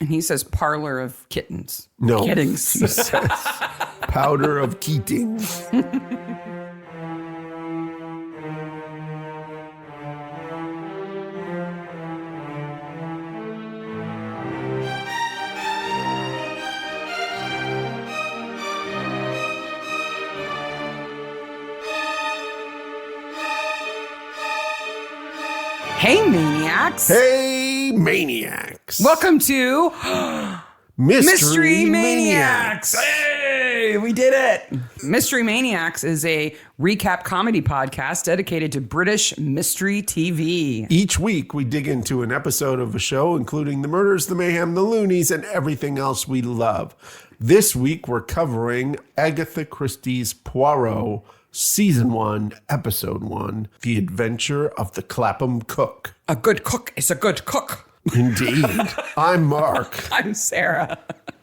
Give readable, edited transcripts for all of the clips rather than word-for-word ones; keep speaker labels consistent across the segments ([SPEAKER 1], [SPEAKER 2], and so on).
[SPEAKER 1] And he says parlor of kittens.
[SPEAKER 2] No.
[SPEAKER 1] Kittings.
[SPEAKER 2] He says powder of Keatings.
[SPEAKER 1] Hey, Maniacs.
[SPEAKER 2] Hey, Maniacs.
[SPEAKER 1] Welcome to
[SPEAKER 2] Mystery Maniacs.
[SPEAKER 1] Hey, we did it. Mystery Maniacs is a recap comedy podcast dedicated to British mystery TV.
[SPEAKER 2] Each week, we dig into an episode of a show, including the murders, the mayhem, the loonies, and everything else we love. This week, we're covering Agatha Christie's Poirot, Season 1, Episode 1, The Adventure of the Clapham Cook.
[SPEAKER 1] A good cook is a good cook.
[SPEAKER 2] Indeed. I'm Mark.
[SPEAKER 1] I'm Sarah.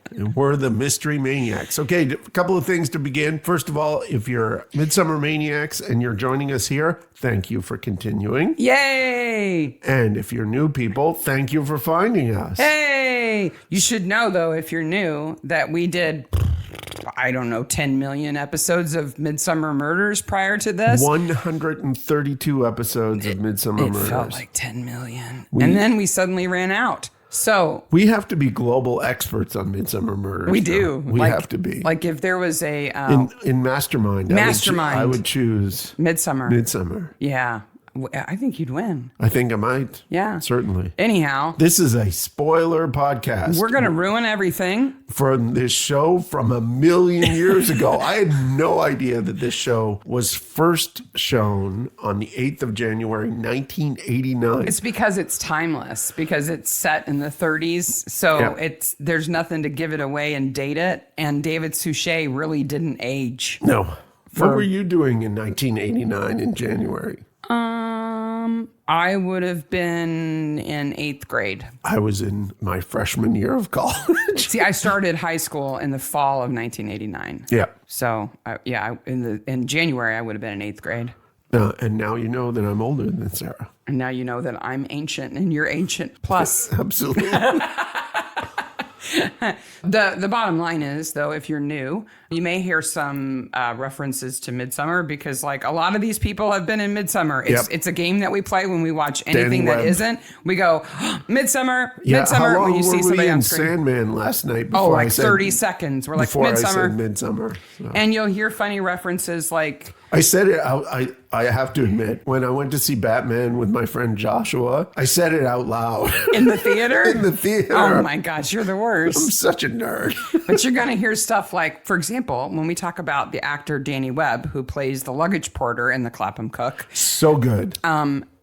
[SPEAKER 2] And we're the Mystery Maniacs. Okay, a couple of things to begin. First of all, if you're Midsummer Maniacs and you're joining us here, thank you for continuing.
[SPEAKER 1] Yay!
[SPEAKER 2] And if you're new people, thank you for finding us.
[SPEAKER 1] Hey! You should know, though, if you're new, that we did, I don't know, 10 million episodes of Midsummer Murders prior to this.
[SPEAKER 2] 132 episodes of Midsummer Murders.
[SPEAKER 1] It felt like 10 million. And then we suddenly ran out. So
[SPEAKER 2] we have to be global experts on Midsummer Murders.
[SPEAKER 1] we do.
[SPEAKER 2] We have to be.
[SPEAKER 1] Like if there was a
[SPEAKER 2] in Mastermind, I would choose
[SPEAKER 1] Midsummer. Yeah. I think you'd win.
[SPEAKER 2] I think I might.
[SPEAKER 1] Yeah.
[SPEAKER 2] Certainly.
[SPEAKER 1] Anyhow.
[SPEAKER 2] This is a spoiler podcast.
[SPEAKER 1] We're going to ruin everything.
[SPEAKER 2] From this show from a million years ago. I had no idea that this show was first shown on the 8th of January, 1989.
[SPEAKER 1] It's because it's timeless, because it's set in the 30s. So there's nothing to give it away and date it. And David Suchet really didn't age.
[SPEAKER 2] No. What were you doing in 1989 in January?
[SPEAKER 1] I would have been in 8th grade.
[SPEAKER 2] I was in my freshman year of college.
[SPEAKER 1] See, I started high school in the fall of 1989.
[SPEAKER 2] Yeah.
[SPEAKER 1] So, in January, I would have been in 8th grade.
[SPEAKER 2] And now you know that I'm older than Sarah.
[SPEAKER 1] And now you know that I'm ancient and you're ancient plus.
[SPEAKER 2] Absolutely.
[SPEAKER 1] The bottom line is, though, if you're new, you may hear some references to Midsummer because, like, a lot of these people have been in Midsummer. It's a game that we play when we watch anything that isn't. We go, Midsummer, Midsummer.
[SPEAKER 2] How long
[SPEAKER 1] when you see somebody on screen.
[SPEAKER 2] Sandman last night?
[SPEAKER 1] Oh, like 30 seconds. We're like, Midsummer.
[SPEAKER 2] I said Midsummer. So.
[SPEAKER 1] And you'll hear funny references like...
[SPEAKER 2] I said it out. I have to admit, when I went to see Batman with my friend Joshua, I said it out loud.
[SPEAKER 1] In the theater?
[SPEAKER 2] In the theater.
[SPEAKER 1] Oh my gosh, you're the worst.
[SPEAKER 2] I'm such a nerd.
[SPEAKER 1] But you're going to hear stuff like, for example, when we talk about the actor Danny Webb, who plays the luggage porter in the Clapham Cook.
[SPEAKER 2] So good.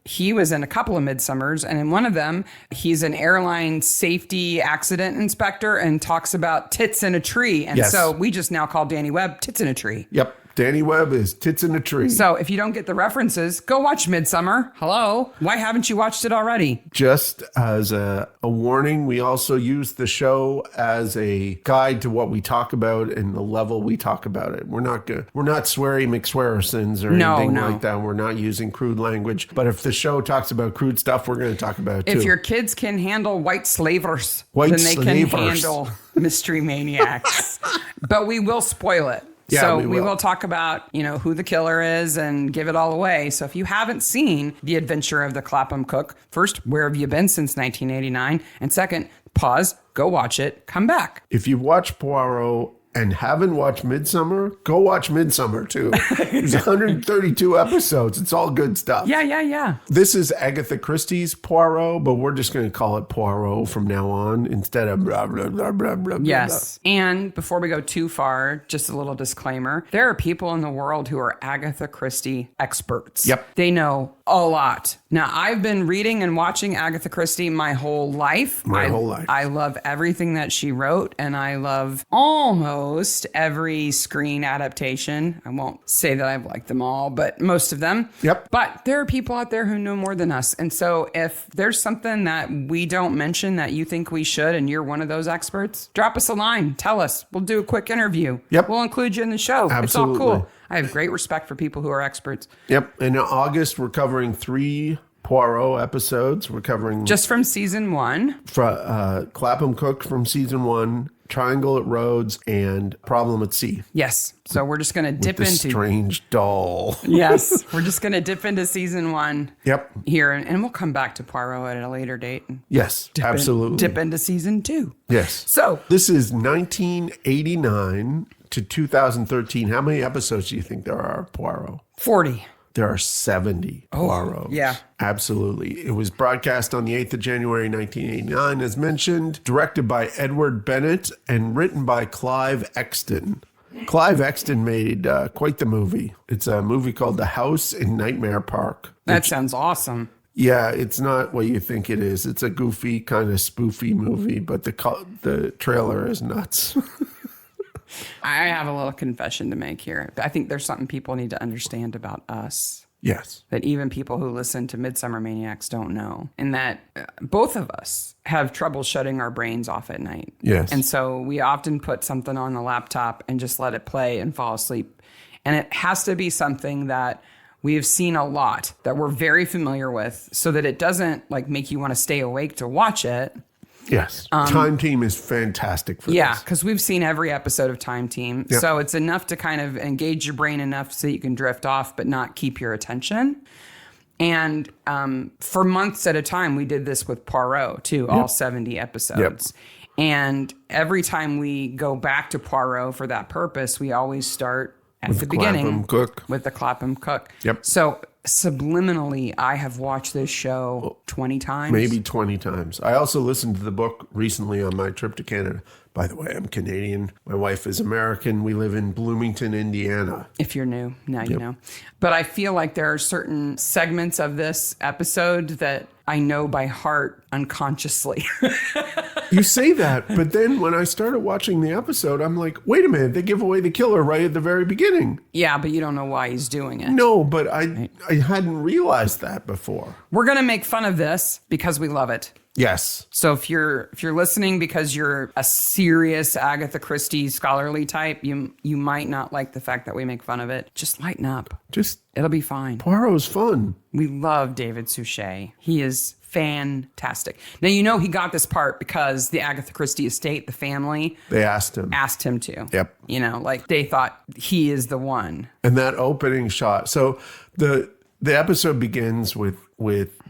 [SPEAKER 1] He was in a couple of Midsummers, and in one of them, he's an airline safety accident inspector and talks about tits in a tree. And so we just now call Danny Webb Tits in a Tree.
[SPEAKER 2] Yep. Danny Webb is Tits in a Tree.
[SPEAKER 1] So if you don't get the references, go watch Midsummer. Hello? Why haven't you watched it already?
[SPEAKER 2] Just as a warning, we also use the show as a guide to what we talk about and the level we talk about it. We're not sweary McSwearersons or anything like that. We're not using crude language. But if the show talks about crude stuff, we're going to talk about it too.
[SPEAKER 1] If your kids can handle white slavers, then they can handle Mystery Maniacs. But we will spoil it.
[SPEAKER 2] Yeah,
[SPEAKER 1] so
[SPEAKER 2] we
[SPEAKER 1] will talk about, who the killer is and give it all away. So if you haven't seen The Adventure of the Clapham Cook, first, where have you been since 1989? And second, pause, go watch it, come back.
[SPEAKER 2] If you watch Poirot and haven't watched Midsummer, go watch Midsummer too. There's 132 episodes. It's all good stuff.
[SPEAKER 1] Yeah.
[SPEAKER 2] This is Agatha Christie's Poirot, but we're just going to call it Poirot from now on instead of blah, blah, blah, blah, blah,
[SPEAKER 1] yes.
[SPEAKER 2] blah.
[SPEAKER 1] And before we go too far, just a little disclaimer. There are people in the world who are Agatha Christie experts.
[SPEAKER 2] Yep.
[SPEAKER 1] They know a lot. Now, I've been reading and watching Agatha Christie my whole life. I love everything that she wrote, and I love almost every screen adaptation. I won't say that I've liked them all, but most of them.
[SPEAKER 2] Yep.
[SPEAKER 1] But there are people out there who know more than us. And so if there's something that we don't mention that you think we should, and you're one of those experts, drop us a line. Tell us. We'll do a quick interview.
[SPEAKER 2] Yep.
[SPEAKER 1] We'll include you in the show.
[SPEAKER 2] Absolutely.
[SPEAKER 1] It's all cool. I have great respect for people who are experts.
[SPEAKER 2] Yep. In August, we're covering 3 Poirot episodes. We're covering
[SPEAKER 1] just from season 1.
[SPEAKER 2] Clapham Cook from season 1, Triangle at Rhodes, and Problem at Sea.
[SPEAKER 1] Yes. So we're just going to dip into
[SPEAKER 2] strange doll.
[SPEAKER 1] Yes. We're just going to dip into season 1.
[SPEAKER 2] Yep.
[SPEAKER 1] Here, and we'll come back to Poirot at a later date.
[SPEAKER 2] Yes, absolutely.
[SPEAKER 1] Dip into season 2.
[SPEAKER 2] Yes.
[SPEAKER 1] So
[SPEAKER 2] this is 1989 to 2013. How many episodes do you think there are of Poirot?
[SPEAKER 1] 40.
[SPEAKER 2] There are 70 Poirots.
[SPEAKER 1] Yeah.
[SPEAKER 2] Absolutely. It was broadcast on the 8th of January, 1989, as mentioned, directed by Edward Bennett and written by Clive Exton. Clive Exton made quite the movie. It's a movie called The House in Nightmare Park.
[SPEAKER 1] That sounds awesome.
[SPEAKER 2] Yeah, it's not what you think it is. It's a goofy, kind of spoofy movie, but the trailer is nuts.
[SPEAKER 1] I have a little confession to make here. I think there's something people need to understand about us.
[SPEAKER 2] Yes.
[SPEAKER 1] That even people who listen to Midsummer Maniacs don't know. And that both of us have trouble shutting our brains off at night.
[SPEAKER 2] Yes.
[SPEAKER 1] And so we often put something on the laptop and just let it play and fall asleep. And it has to be something that we have seen a lot, that we're very familiar with, so that it doesn't like make you want to stay awake to watch it.
[SPEAKER 2] Yes. Time Team is fantastic for this.
[SPEAKER 1] Yeah, because we've seen every episode of Time Team. Yep. So it's enough to kind of engage your brain enough so that you can drift off but not keep your attention. And for months at a time, we did this with Poirot, too, all 70 episodes. Yep. And every time we go back to Poirot for that purpose, we always start at the beginning with the Clapham Cook.
[SPEAKER 2] Yep.
[SPEAKER 1] So subliminally, I have watched this show 20 times.
[SPEAKER 2] Maybe 20 times. I also listened to the book recently on my trip to Canada. By the way, I'm Canadian. My wife is American. We live in Bloomington, Indiana.
[SPEAKER 1] If you're new, now you know. But I feel like there are certain segments of this episode that I know by heart unconsciously.
[SPEAKER 2] You say that, but then when I started watching the episode, I'm like, wait a minute, they give away the killer right at the very beginning.
[SPEAKER 1] Yeah, but you don't know why he's doing it.
[SPEAKER 2] No, but I hadn't realized that before.
[SPEAKER 1] We're going to make fun of this because we love it.
[SPEAKER 2] Yes.
[SPEAKER 1] So if you're listening because you're a serious Agatha Christie scholarly type, you might not like the fact that we make fun of it. Just lighten up. It'll be fine.
[SPEAKER 2] Poirot's fun.
[SPEAKER 1] We love David Suchet. He is fantastic. Now, you know he got this part because the Agatha Christie estate, the family,
[SPEAKER 2] they asked him
[SPEAKER 1] to.
[SPEAKER 2] Yep.
[SPEAKER 1] You know, like they thought he is the one.
[SPEAKER 2] And that opening shot. So the episode begins with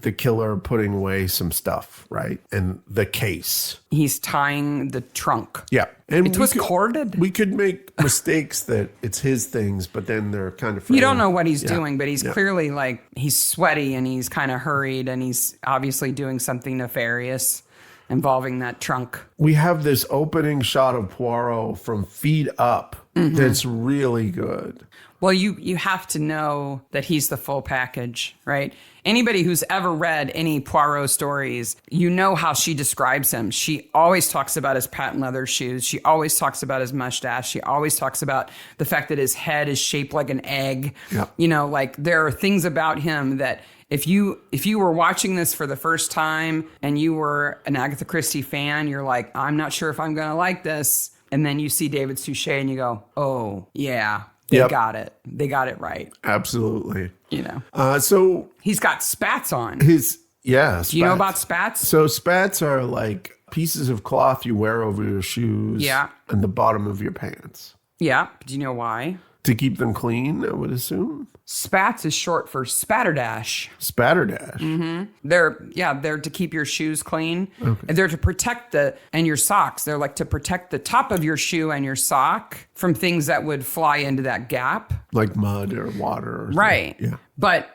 [SPEAKER 2] the killer putting away some stuff, right? And the case.
[SPEAKER 1] He's tying the trunk.
[SPEAKER 2] Yeah. And
[SPEAKER 1] it was corded.
[SPEAKER 2] We could make mistakes that it's his things, but then they're kind of...
[SPEAKER 1] You don't know what he's doing, but he's clearly like, he's sweaty and he's kind of hurried and he's obviously doing something nefarious involving that trunk.
[SPEAKER 2] We have this opening shot of Poirot from feet up that's really good.
[SPEAKER 1] Well, you have to know that he's the full package, right? Anybody who's ever read any Poirot stories, you know how she describes him. She always talks about his patent leather shoes. She always talks about his mustache. She always talks about the fact that his head is shaped like an egg. Yep. You know, like there are things about him that if you were watching this for the first time and you were an Agatha Christie fan, you're like, I'm not sure if I'm going to like this. And then you see David Suchet and you go, oh, yeah. They got it. They got it right.
[SPEAKER 2] Absolutely.
[SPEAKER 1] You know.
[SPEAKER 2] So
[SPEAKER 1] he's got spats on.
[SPEAKER 2] Do you
[SPEAKER 1] know about spats?
[SPEAKER 2] So spats are like pieces of cloth you wear over your shoes.
[SPEAKER 1] Yeah.
[SPEAKER 2] And the bottom of your pants.
[SPEAKER 1] Yeah. Do you know why?
[SPEAKER 2] To keep them clean, I would assume.
[SPEAKER 1] Spats is short for spatterdash.
[SPEAKER 2] Spatterdash.
[SPEAKER 1] Mm-hmm. They're to keep your shoes clean. Okay. They're to protect and your socks. They're like to protect the top of your shoe and your sock from things that would fly into that gap.
[SPEAKER 2] Like mud or water. Or
[SPEAKER 1] right.
[SPEAKER 2] Yeah.
[SPEAKER 1] But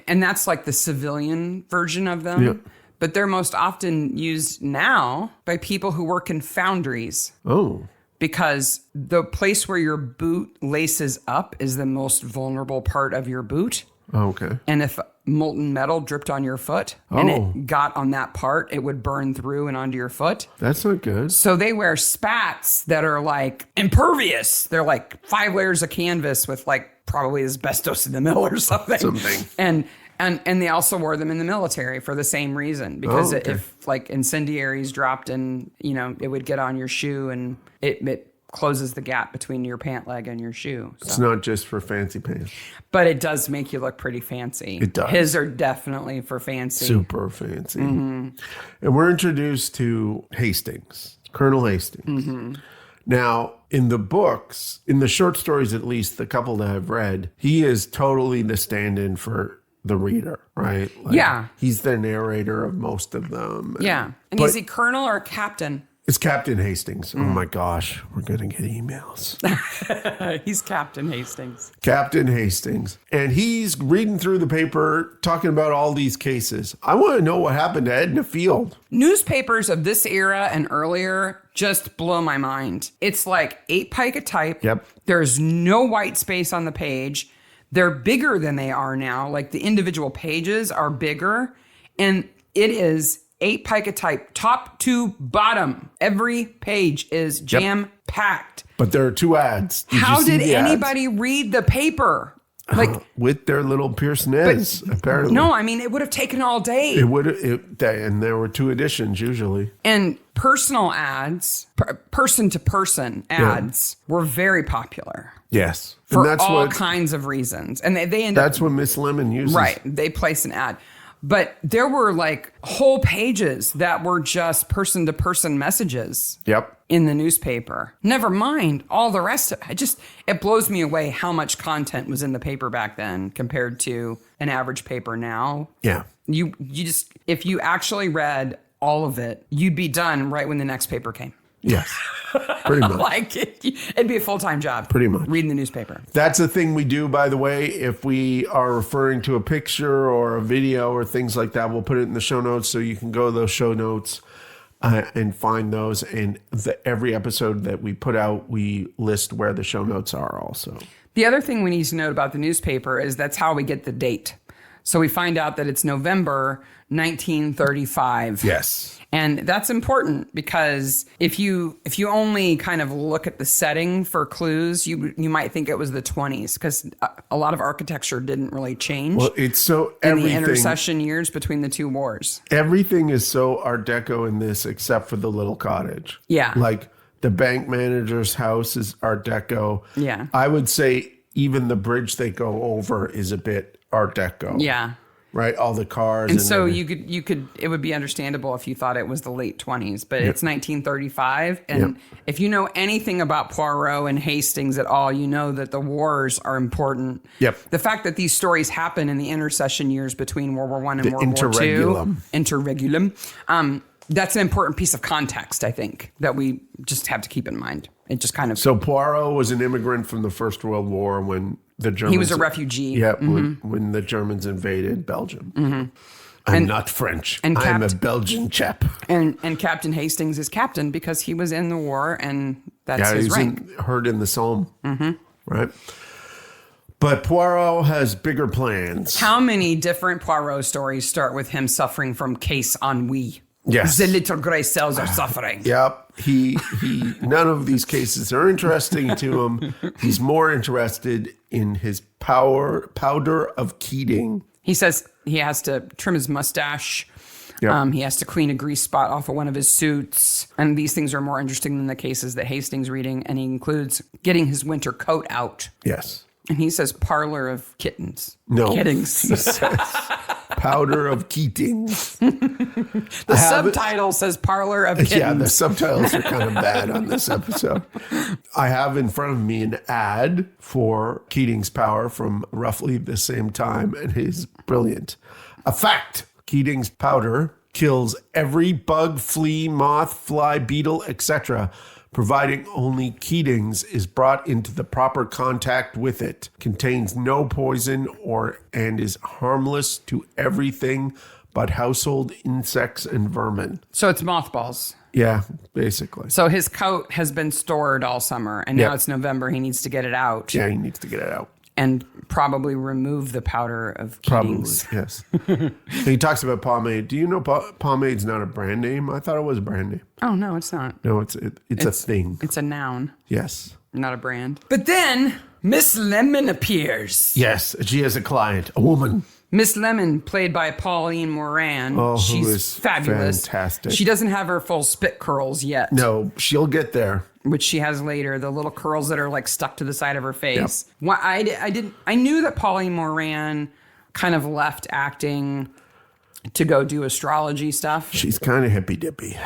[SPEAKER 1] and that's like the civilian version of them. Yeah. But they're most often used now by people who work in foundries.
[SPEAKER 2] Oh.
[SPEAKER 1] Because the place where your boot laces up is the most vulnerable part of your boot.
[SPEAKER 2] Oh, okay.
[SPEAKER 1] And if molten metal dripped on your foot and it got on that part, it would burn through and onto your foot. That's
[SPEAKER 2] not good.
[SPEAKER 1] So they wear spats that are like impervious. They're like 5 layers of canvas with like probably asbestos in the middle or something. And they also wore them in the military for the same reason. Because if like incendiaries dropped and, you know, it would get on your shoe and it closes the gap between your pant leg and your shoe. So.
[SPEAKER 2] It's not just for fancy pants.
[SPEAKER 1] But it does make you look pretty fancy.
[SPEAKER 2] It does.
[SPEAKER 1] His are definitely for fancy.
[SPEAKER 2] Super fancy. And we're introduced to Hastings, Colonel Hastings. Now, in the books, in the short stories at least, the couple that I've read, he is totally the stand-in for the reader, right?
[SPEAKER 1] Yeah.
[SPEAKER 2] He's the narrator of most of them.
[SPEAKER 1] Yeah. And is he colonel or captain?
[SPEAKER 2] It's Captain Hastings. Oh my gosh, we're going to get emails.
[SPEAKER 1] He's Captain Hastings.
[SPEAKER 2] Captain Hastings. And he's reading through the paper, talking about all these cases. I want to know what happened to Edna Field.
[SPEAKER 1] Newspapers of this era and earlier just blow my mind. It's like 8 pica type.
[SPEAKER 2] Yep.
[SPEAKER 1] There's no white space on the page. They're bigger than they are now. Like the individual pages are bigger. And it is 8 pica type, top to bottom. Every page is jam-packed.
[SPEAKER 2] But there are 2 ads.
[SPEAKER 1] How did anybody read the paper? Like
[SPEAKER 2] with their little Pierce Nez, apparently.
[SPEAKER 1] No, I mean, it would have taken all day.
[SPEAKER 2] It would, and there were 2 editions usually.
[SPEAKER 1] And personal ads, person-to-person ads were very popular.
[SPEAKER 2] Yes.
[SPEAKER 1] For all kinds of reasons. And they end up...
[SPEAKER 2] That's what Miss Lemon uses.
[SPEAKER 1] Right. They place an ad. But there were like whole pages that were just person-to-person messages.
[SPEAKER 2] Yep.
[SPEAKER 1] In the newspaper. Never mind all the rest of it. It blows me away how much content was in the paper back then compared to an average paper now.
[SPEAKER 2] Yeah.
[SPEAKER 1] You just, if you actually read all of it, you'd be done right when the next paper came.
[SPEAKER 2] Yes, pretty much.
[SPEAKER 1] Like it'd be a full-time job.
[SPEAKER 2] Pretty much.
[SPEAKER 1] Reading the newspaper.
[SPEAKER 2] That's a thing we do, by the way. If we are referring to a picture or a video or things like that, we'll put it in the show notes so you can go to those show notes and find those. And every episode that we put out, we list where the show notes are also.
[SPEAKER 1] The other thing we need to note about the newspaper is that's how we get the date. So we find out that it's November 1935.
[SPEAKER 2] Yes.
[SPEAKER 1] And that's important because if you only kind of look at the setting for clues, you might think it was the 20s because a lot of architecture didn't really change.
[SPEAKER 2] Well, it's so
[SPEAKER 1] in the intercession years between the 2 wars.
[SPEAKER 2] Everything is so Art Deco in this except for the little cottage.
[SPEAKER 1] Yeah.
[SPEAKER 2] Like the bank manager's house is Art Deco.
[SPEAKER 1] Yeah.
[SPEAKER 2] I would say even the bridge they go over is a bit Art Deco.
[SPEAKER 1] Yeah.
[SPEAKER 2] Right, all the cars,
[SPEAKER 1] and so you could. It would be understandable if you thought it was the late 20s, but it's 1935, and if you know anything about Poirot and Hastings at all, you know that the wars are important.
[SPEAKER 2] Yep.
[SPEAKER 1] The fact that these stories happen in the intercession years between World War I and World War II, interregulum, that's an important piece of context, I think, that we just have to keep in mind. It just kind of
[SPEAKER 2] so Poirot was an immigrant from the First World War when the Germans.
[SPEAKER 1] He was a refugee.
[SPEAKER 2] Yeah, when the Germans invaded Belgium. I'm not French. I'm a Belgian chap.
[SPEAKER 1] And Captain Hastings is captain because he was in the war, and that's his rank.
[SPEAKER 2] Heard in the Somme, right? But Poirot has bigger plans.
[SPEAKER 1] How many different Poirot stories start with him suffering from case ennui?
[SPEAKER 2] Yes.
[SPEAKER 1] The little gray cells are suffering.
[SPEAKER 2] Yep. He none of these cases are interesting to him. He's more interested in his powder of Keating.
[SPEAKER 1] He says he has to trim his mustache.
[SPEAKER 2] Yep.
[SPEAKER 1] He has to clean a grease spot off of one of his suits. And these things are more interesting than the cases that Hastings reading. And he includes getting his winter coat out.
[SPEAKER 2] Yes.
[SPEAKER 1] And he says parlor of kittens.
[SPEAKER 2] No.
[SPEAKER 1] Kittings.
[SPEAKER 2] He says powder of Keatings.
[SPEAKER 1] The subtitle says parlor of kittens.
[SPEAKER 2] Yeah, the subtitles are kind of bad on this episode. I have in front of me an ad for Keating's Power from roughly the same time, and it is brilliant. A fact, Keating's powder kills every bug, flea, moth, fly, beetle, etc., providing only Keating's is brought into the proper contact with it, contains no poison and is harmless to everything but household insects and vermin.
[SPEAKER 1] So it's mothballs.
[SPEAKER 2] Yeah, basically.
[SPEAKER 1] So his coat has been stored all summer, and now it's November. He needs to get it out.
[SPEAKER 2] Yeah, he needs to get it out.
[SPEAKER 1] And probably remove the powder of Keating's.
[SPEAKER 2] Probably, yes. He talks about pomade. Do you know pomade's not a brand name? I thought it was a brand name.
[SPEAKER 1] Oh, no, it's not.
[SPEAKER 2] No, it's a thing.
[SPEAKER 1] It's a noun.
[SPEAKER 2] Yes.
[SPEAKER 1] Not a brand. But then Miss Lemon appears.
[SPEAKER 2] Yes, she has a client, a woman.
[SPEAKER 1] Miss Lemon, played by Pauline Moran.
[SPEAKER 2] Oh,
[SPEAKER 1] she's fabulous.
[SPEAKER 2] Fantastic.
[SPEAKER 1] She doesn't have her full spit curls yet.
[SPEAKER 2] No, she'll get there.
[SPEAKER 1] Which she has later, the little curls that are like stuck to the side of her face. Yep. I knew that Pauline Moran kind of left acting to go do astrology stuff.
[SPEAKER 2] She's kind of hippy dippy.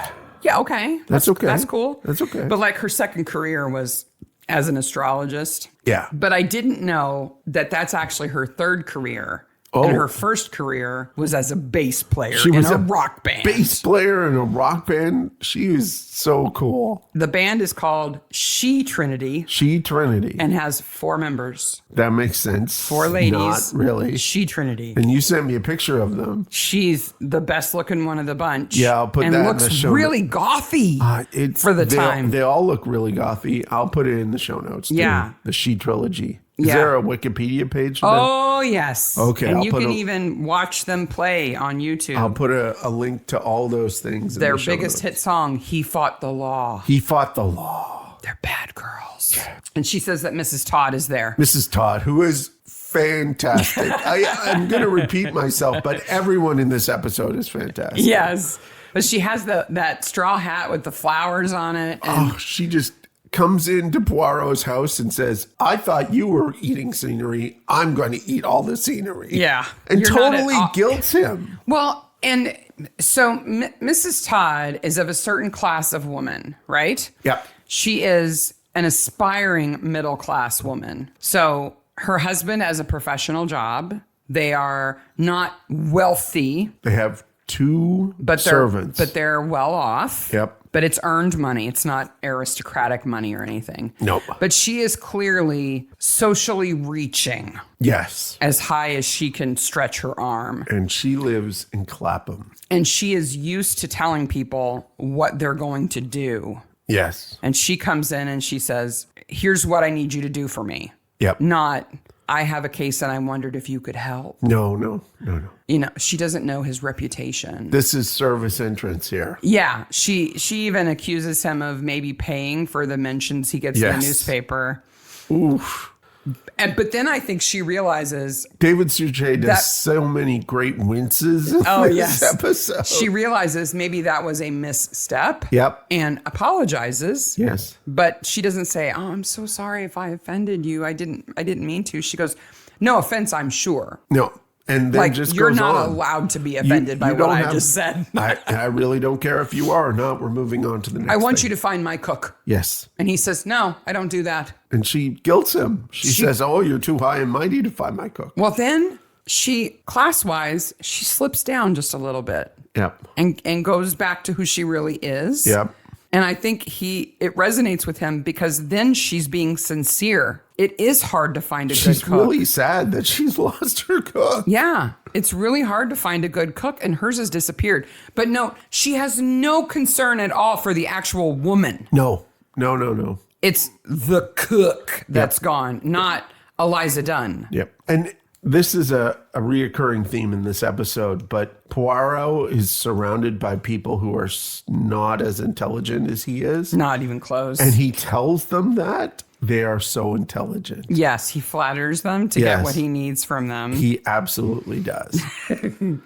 [SPEAKER 1] Yeah, okay.
[SPEAKER 2] That's okay.
[SPEAKER 1] That's cool.
[SPEAKER 2] That's okay.
[SPEAKER 1] But like her second career was as an astrologist.
[SPEAKER 2] Yeah.
[SPEAKER 1] But I didn't know that that's actually her third career.
[SPEAKER 2] Oh.
[SPEAKER 1] And her first career was as a bass player in a rock band.
[SPEAKER 2] Bass player in a rock band. She is so cool.
[SPEAKER 1] The band is called She Trinity.
[SPEAKER 2] She Trinity.
[SPEAKER 1] And has 4 members.
[SPEAKER 2] That makes sense.
[SPEAKER 1] 4 ladies.
[SPEAKER 2] Not really.
[SPEAKER 1] She Trinity.
[SPEAKER 2] And you sent me a picture of them.
[SPEAKER 1] She's the best looking one of the bunch.
[SPEAKER 2] Yeah, I'll put that in the show.
[SPEAKER 1] And looks really gothy for the time.
[SPEAKER 2] They all look really gothy. I'll put it in the show notes too. Yeah. The She Trilogy. Is there a Wikipedia page for them?
[SPEAKER 1] Oh, yes.
[SPEAKER 2] Okay.
[SPEAKER 1] And you can even watch them play on YouTube.
[SPEAKER 2] I'll put a link to all those things.
[SPEAKER 1] Their biggest hit song, He Fought the Law.
[SPEAKER 2] He Fought the Law.
[SPEAKER 1] They're bad girls. Yeah. And she says that Mrs. Todd is there.
[SPEAKER 2] Mrs. Todd, who is fantastic. I'm going to repeat myself, but everyone in this episode is fantastic.
[SPEAKER 1] Yes. But she has that straw hat with the flowers on it. And
[SPEAKER 2] she just comes into Poirot's house and says, I thought you were eating scenery. I'm going to eat all the scenery.
[SPEAKER 1] Yeah.
[SPEAKER 2] And totally guilts him.
[SPEAKER 1] Well, and so Mrs. Todd is of a certain class of woman, right?
[SPEAKER 2] Yeah.
[SPEAKER 1] She is an aspiring middle-class woman. So her husband has a professional job. They are not wealthy.
[SPEAKER 2] They have 2 servants.
[SPEAKER 1] But they're well off.
[SPEAKER 2] Yep.
[SPEAKER 1] But it's earned money. It's not aristocratic money or anything.
[SPEAKER 2] Nope.
[SPEAKER 1] But she is clearly socially reaching.
[SPEAKER 2] Yes.
[SPEAKER 1] As high as she can stretch her arm.
[SPEAKER 2] And she lives in Clapham.
[SPEAKER 1] And she is used to telling people what they're going to do.
[SPEAKER 2] Yes.
[SPEAKER 1] And she comes in and she says, here's what I need you to do for me.
[SPEAKER 2] Yep.
[SPEAKER 1] Not, I have a case and I wondered if you could help.
[SPEAKER 2] No.
[SPEAKER 1] You know, she doesn't know his reputation.
[SPEAKER 2] This is service entrance here.
[SPEAKER 1] Yeah. She even accuses him of maybe paying for the mentions he gets in the newspaper.
[SPEAKER 2] Oof.
[SPEAKER 1] But then I think she realizes...
[SPEAKER 2] David Suchet does so many great winces in this episode.
[SPEAKER 1] She realizes maybe that was a misstep.
[SPEAKER 2] Yep.
[SPEAKER 1] And apologizes.
[SPEAKER 2] Yes.
[SPEAKER 1] But she doesn't say, oh, I'm so sorry if I offended you. I didn't mean to. She goes, no offense, I'm sure.
[SPEAKER 2] No. And then
[SPEAKER 1] like,
[SPEAKER 2] just
[SPEAKER 1] you're
[SPEAKER 2] goes
[SPEAKER 1] not
[SPEAKER 2] on.
[SPEAKER 1] allowed to be offended by what I just said.
[SPEAKER 2] I really don't care if you are or not. We're moving on to the next
[SPEAKER 1] I want
[SPEAKER 2] thing.
[SPEAKER 1] you to find my cook.
[SPEAKER 2] Yes.
[SPEAKER 1] And he says, no, I don't do that.
[SPEAKER 2] And she guilts him. She says, oh, you're too high and mighty to find my cook.
[SPEAKER 1] Well, then class-wise, she slips down just a little bit.
[SPEAKER 2] Yep.
[SPEAKER 1] And goes back to who she really is.
[SPEAKER 2] Yep.
[SPEAKER 1] And I think it resonates with him because then she's being sincere. It is hard to find a good cook.
[SPEAKER 2] She's really sad that she's lost her cook.
[SPEAKER 1] Yeah. It's really hard to find a good cook, and hers has disappeared. But no, she has no concern at all for the actual woman.
[SPEAKER 2] No.
[SPEAKER 1] It's the cook that's gone, not Eliza Dunn.
[SPEAKER 2] Yep. And this is a reoccurring theme in this episode, but Poirot is surrounded by people who are not as intelligent as he is.
[SPEAKER 1] Not even close.
[SPEAKER 2] And he tells them that they are so intelligent.
[SPEAKER 1] Yes, he flatters them to get what he needs from them.
[SPEAKER 2] He absolutely does.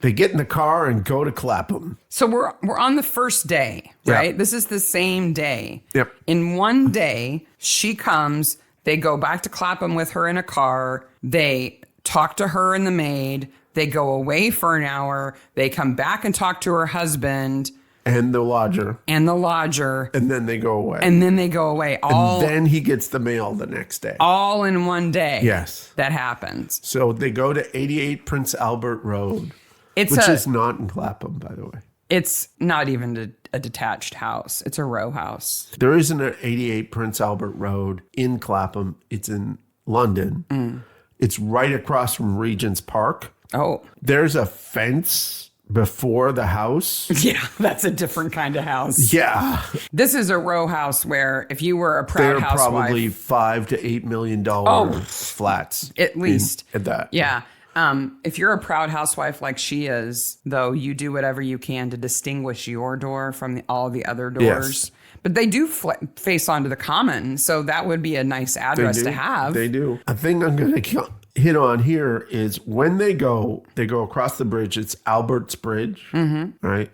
[SPEAKER 2] They get in the car and go to Clapham.
[SPEAKER 1] So we're on the first day, right?
[SPEAKER 2] Yep.
[SPEAKER 1] This is the same day.
[SPEAKER 2] Yep.
[SPEAKER 1] In one day, she comes, they go back to Clapham with her in a car, they talk to her and the maid, they go away for an hour, they come back and talk to her husband.
[SPEAKER 2] And the lodger.
[SPEAKER 1] And
[SPEAKER 2] then they go away.
[SPEAKER 1] And
[SPEAKER 2] then he gets the mail the next day.
[SPEAKER 1] All in one day.
[SPEAKER 2] Yes.
[SPEAKER 1] That happens.
[SPEAKER 2] So they go to 88 Prince Albert Road, which is not in Clapham, by the way.
[SPEAKER 1] It's not even a detached house. It's a row house.
[SPEAKER 2] There isn't an 88 Prince Albert Road in Clapham. It's in London. Mm. It's right across from Regent's Park.
[SPEAKER 1] Oh.
[SPEAKER 2] There's a fence before the house.
[SPEAKER 1] Yeah, that's a different kind of house.
[SPEAKER 2] Yeah.
[SPEAKER 1] This is a row house where if you were a proud housewife...
[SPEAKER 2] They're probably $5 to $8 million flats.
[SPEAKER 1] At least.
[SPEAKER 2] At that.
[SPEAKER 1] Yeah. If you're a proud housewife like she is, though, you do whatever you can to distinguish your door from all the other doors.
[SPEAKER 2] Yes.
[SPEAKER 1] But they do face onto the common, so that would be a nice address to have.
[SPEAKER 2] They do. A thing I'm going to hit on here is when they go across the bridge. It's Albert's Bridge, right?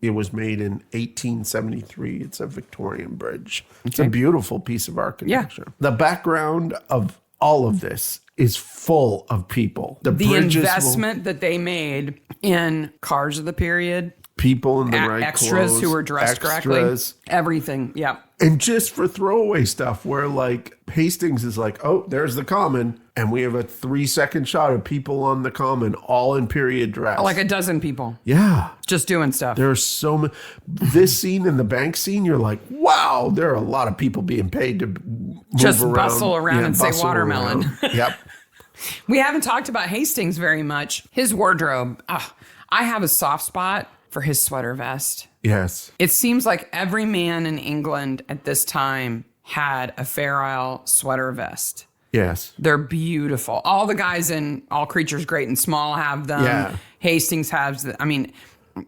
[SPEAKER 2] It was made in 1873. It's a Victorian bridge. It's a beautiful piece of architecture. Yeah. The background of all of this is full of people. The
[SPEAKER 1] investment that they made in cars of the period.
[SPEAKER 2] People in the right
[SPEAKER 1] extras
[SPEAKER 2] clothes,
[SPEAKER 1] who were dressed correctly. Everything, yeah.
[SPEAKER 2] And just for throwaway stuff where like Hastings is like, oh, there's the common. And we have a 3-second shot of people on the common, all in period dress.
[SPEAKER 1] Like a dozen people.
[SPEAKER 2] Yeah.
[SPEAKER 1] Just doing stuff.
[SPEAKER 2] There are so many. This scene and the bank scene, you're like, wow, there are a lot of people being paid to move
[SPEAKER 1] just
[SPEAKER 2] around.
[SPEAKER 1] Bustle around and say watermelon.
[SPEAKER 2] Yep.
[SPEAKER 1] We haven't talked about Hastings very much. His wardrobe. I have a soft spot for his sweater vest.
[SPEAKER 2] Yes.
[SPEAKER 1] It seems like every man in England at this time had a Fair Isle sweater vest.
[SPEAKER 2] Yes.
[SPEAKER 1] They're beautiful. All the guys in All Creatures Great and Small have them. Yeah. Hastings has I mean,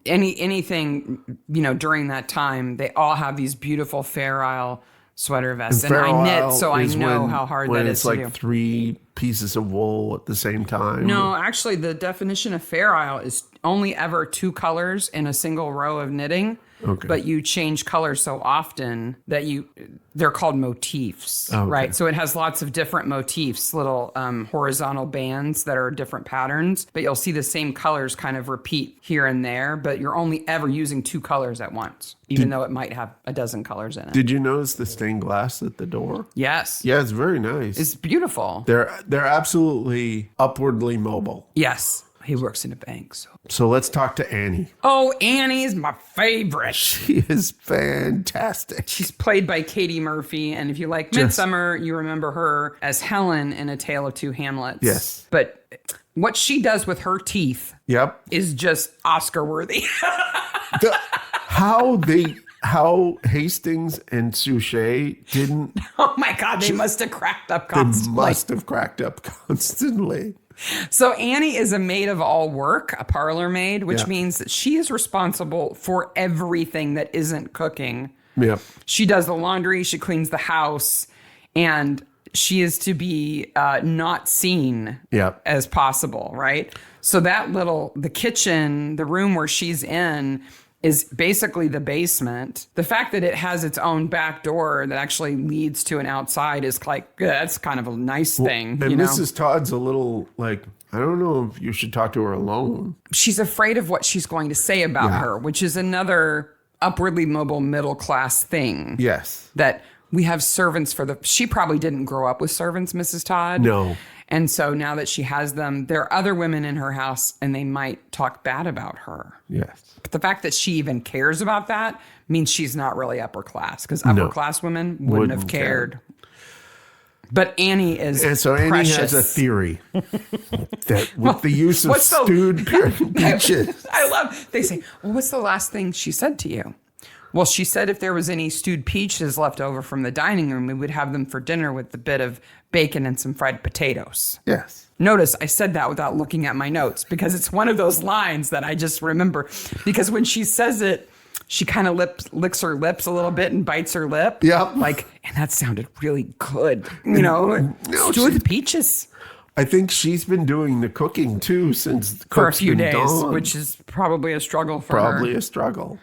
[SPEAKER 1] anything, during that time, they all have these beautiful Fair Isle sweater vests. And I knit, so I know how hard that is to do.
[SPEAKER 2] It's like 3 pieces of wool at the same time.
[SPEAKER 1] No, actually, the definition of Fair Isle is only ever 2 colors in a single row of knitting. Okay. But you change colors so often that they're called motifs, right? So it has lots of different motifs, little horizontal bands that are different patterns, but you'll see the same colors kind of repeat here and there, but you're only ever using 2 colors at once, even though it might have a dozen colors in it.
[SPEAKER 2] Did you notice the stained glass at the door?
[SPEAKER 1] Yes.
[SPEAKER 2] Yeah, it's very nice.
[SPEAKER 1] It's beautiful.
[SPEAKER 2] They're absolutely upwardly mobile.
[SPEAKER 1] Yes. He works in a bank,
[SPEAKER 2] So let's talk to Annie.
[SPEAKER 1] Oh, Annie is my favorite.
[SPEAKER 2] She is fantastic.
[SPEAKER 1] She's played by Katie Murphy, and if you like Midsummer, you remember her as Helen in A Tale of Two Hamlets.
[SPEAKER 2] Yes.
[SPEAKER 1] But what she does with her teeth is just Oscar-worthy.
[SPEAKER 2] How Hastings and Suchet didn't...
[SPEAKER 1] Oh my God, they must have cracked up constantly.
[SPEAKER 2] They must have cracked up constantly.
[SPEAKER 1] So Annie is a maid of all work, a parlor maid, which means that she is responsible for everything that isn't cooking.
[SPEAKER 2] Yeah.
[SPEAKER 1] She does the laundry, she cleans the house, and she is to be not seen as possible, right? So the kitchen, the room where she's in, is basically the basement. The fact that it has its own back door that actually leads to an outside is like, that's kind of a nice thing.
[SPEAKER 2] And Mrs. Todd's a little like, I don't know if you should talk to her alone.
[SPEAKER 1] She's afraid of what she's going to say about her, which is another upwardly mobile middle class thing.
[SPEAKER 2] Yes.
[SPEAKER 1] That we have servants she probably didn't grow up with servants, Mrs. Todd.
[SPEAKER 2] No.
[SPEAKER 1] And so now that she has them, there are other women in her house and they might talk bad about her.
[SPEAKER 2] Yes.
[SPEAKER 1] But the fact that she even cares about that means she's not really upper class, because upper class women wouldn't have cared. But Annie is
[SPEAKER 2] And so
[SPEAKER 1] precious.
[SPEAKER 2] Annie has a theory that with the use of stewed peaches.
[SPEAKER 1] They say, well, what's the last thing she said to you? Well, she said if there was any stewed peaches left over from the dining room, we would have them for dinner with a bit of bacon and some fried potatoes.
[SPEAKER 2] Yes.
[SPEAKER 1] Notice I said that without looking at my notes, because it's one of those lines that I just remember. Because when she says it, she kind of licks her lips a little bit and bites her lip.
[SPEAKER 2] Yep.
[SPEAKER 1] And that sounded really good. Stewed peaches.
[SPEAKER 2] I think she's been doing the cooking too since
[SPEAKER 1] for a few days,
[SPEAKER 2] gone.
[SPEAKER 1] which is probably a struggle for her.
[SPEAKER 2] Probably a struggle.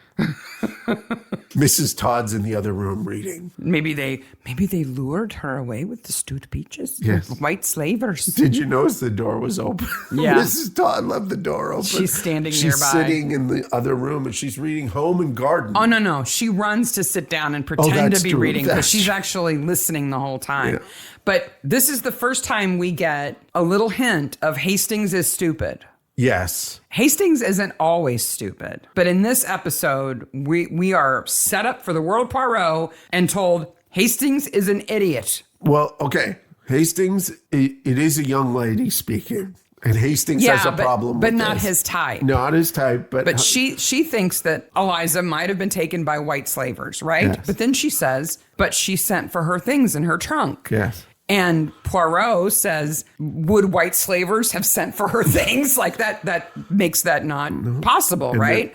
[SPEAKER 2] Mrs. Todd's in the other room reading.
[SPEAKER 1] Maybe they lured her away with the stewed peaches.
[SPEAKER 2] Yes.
[SPEAKER 1] White slavers.
[SPEAKER 2] Did you notice the door was open?
[SPEAKER 1] Yeah.
[SPEAKER 2] Mrs. Todd left the door open.
[SPEAKER 1] She's standing nearby.
[SPEAKER 2] She's sitting in the other room and she's reading Home and Garden.
[SPEAKER 1] Oh, no. She runs to sit down and pretend to be reading, because she's actually listening the whole time. Yeah. But this is the first time we get a little hint of Hastings is stupid.
[SPEAKER 2] Yes.
[SPEAKER 1] Hastings isn't always stupid. But in this episode, we are set up for the World Poirot and told Hastings is an idiot.
[SPEAKER 2] Well, okay. Hastings, it is a young lady speaking. And Hastings has a problem with
[SPEAKER 1] but not
[SPEAKER 2] this.
[SPEAKER 1] his type.
[SPEAKER 2] Not his type,
[SPEAKER 1] But she thinks that Eliza might have been taken by white slavers, right?
[SPEAKER 2] Yes.
[SPEAKER 1] But then she says, but she sent for her things in her trunk.
[SPEAKER 2] Yes.
[SPEAKER 1] And Poirot says, would white slavers have sent for her things? Like that makes that not possible, right?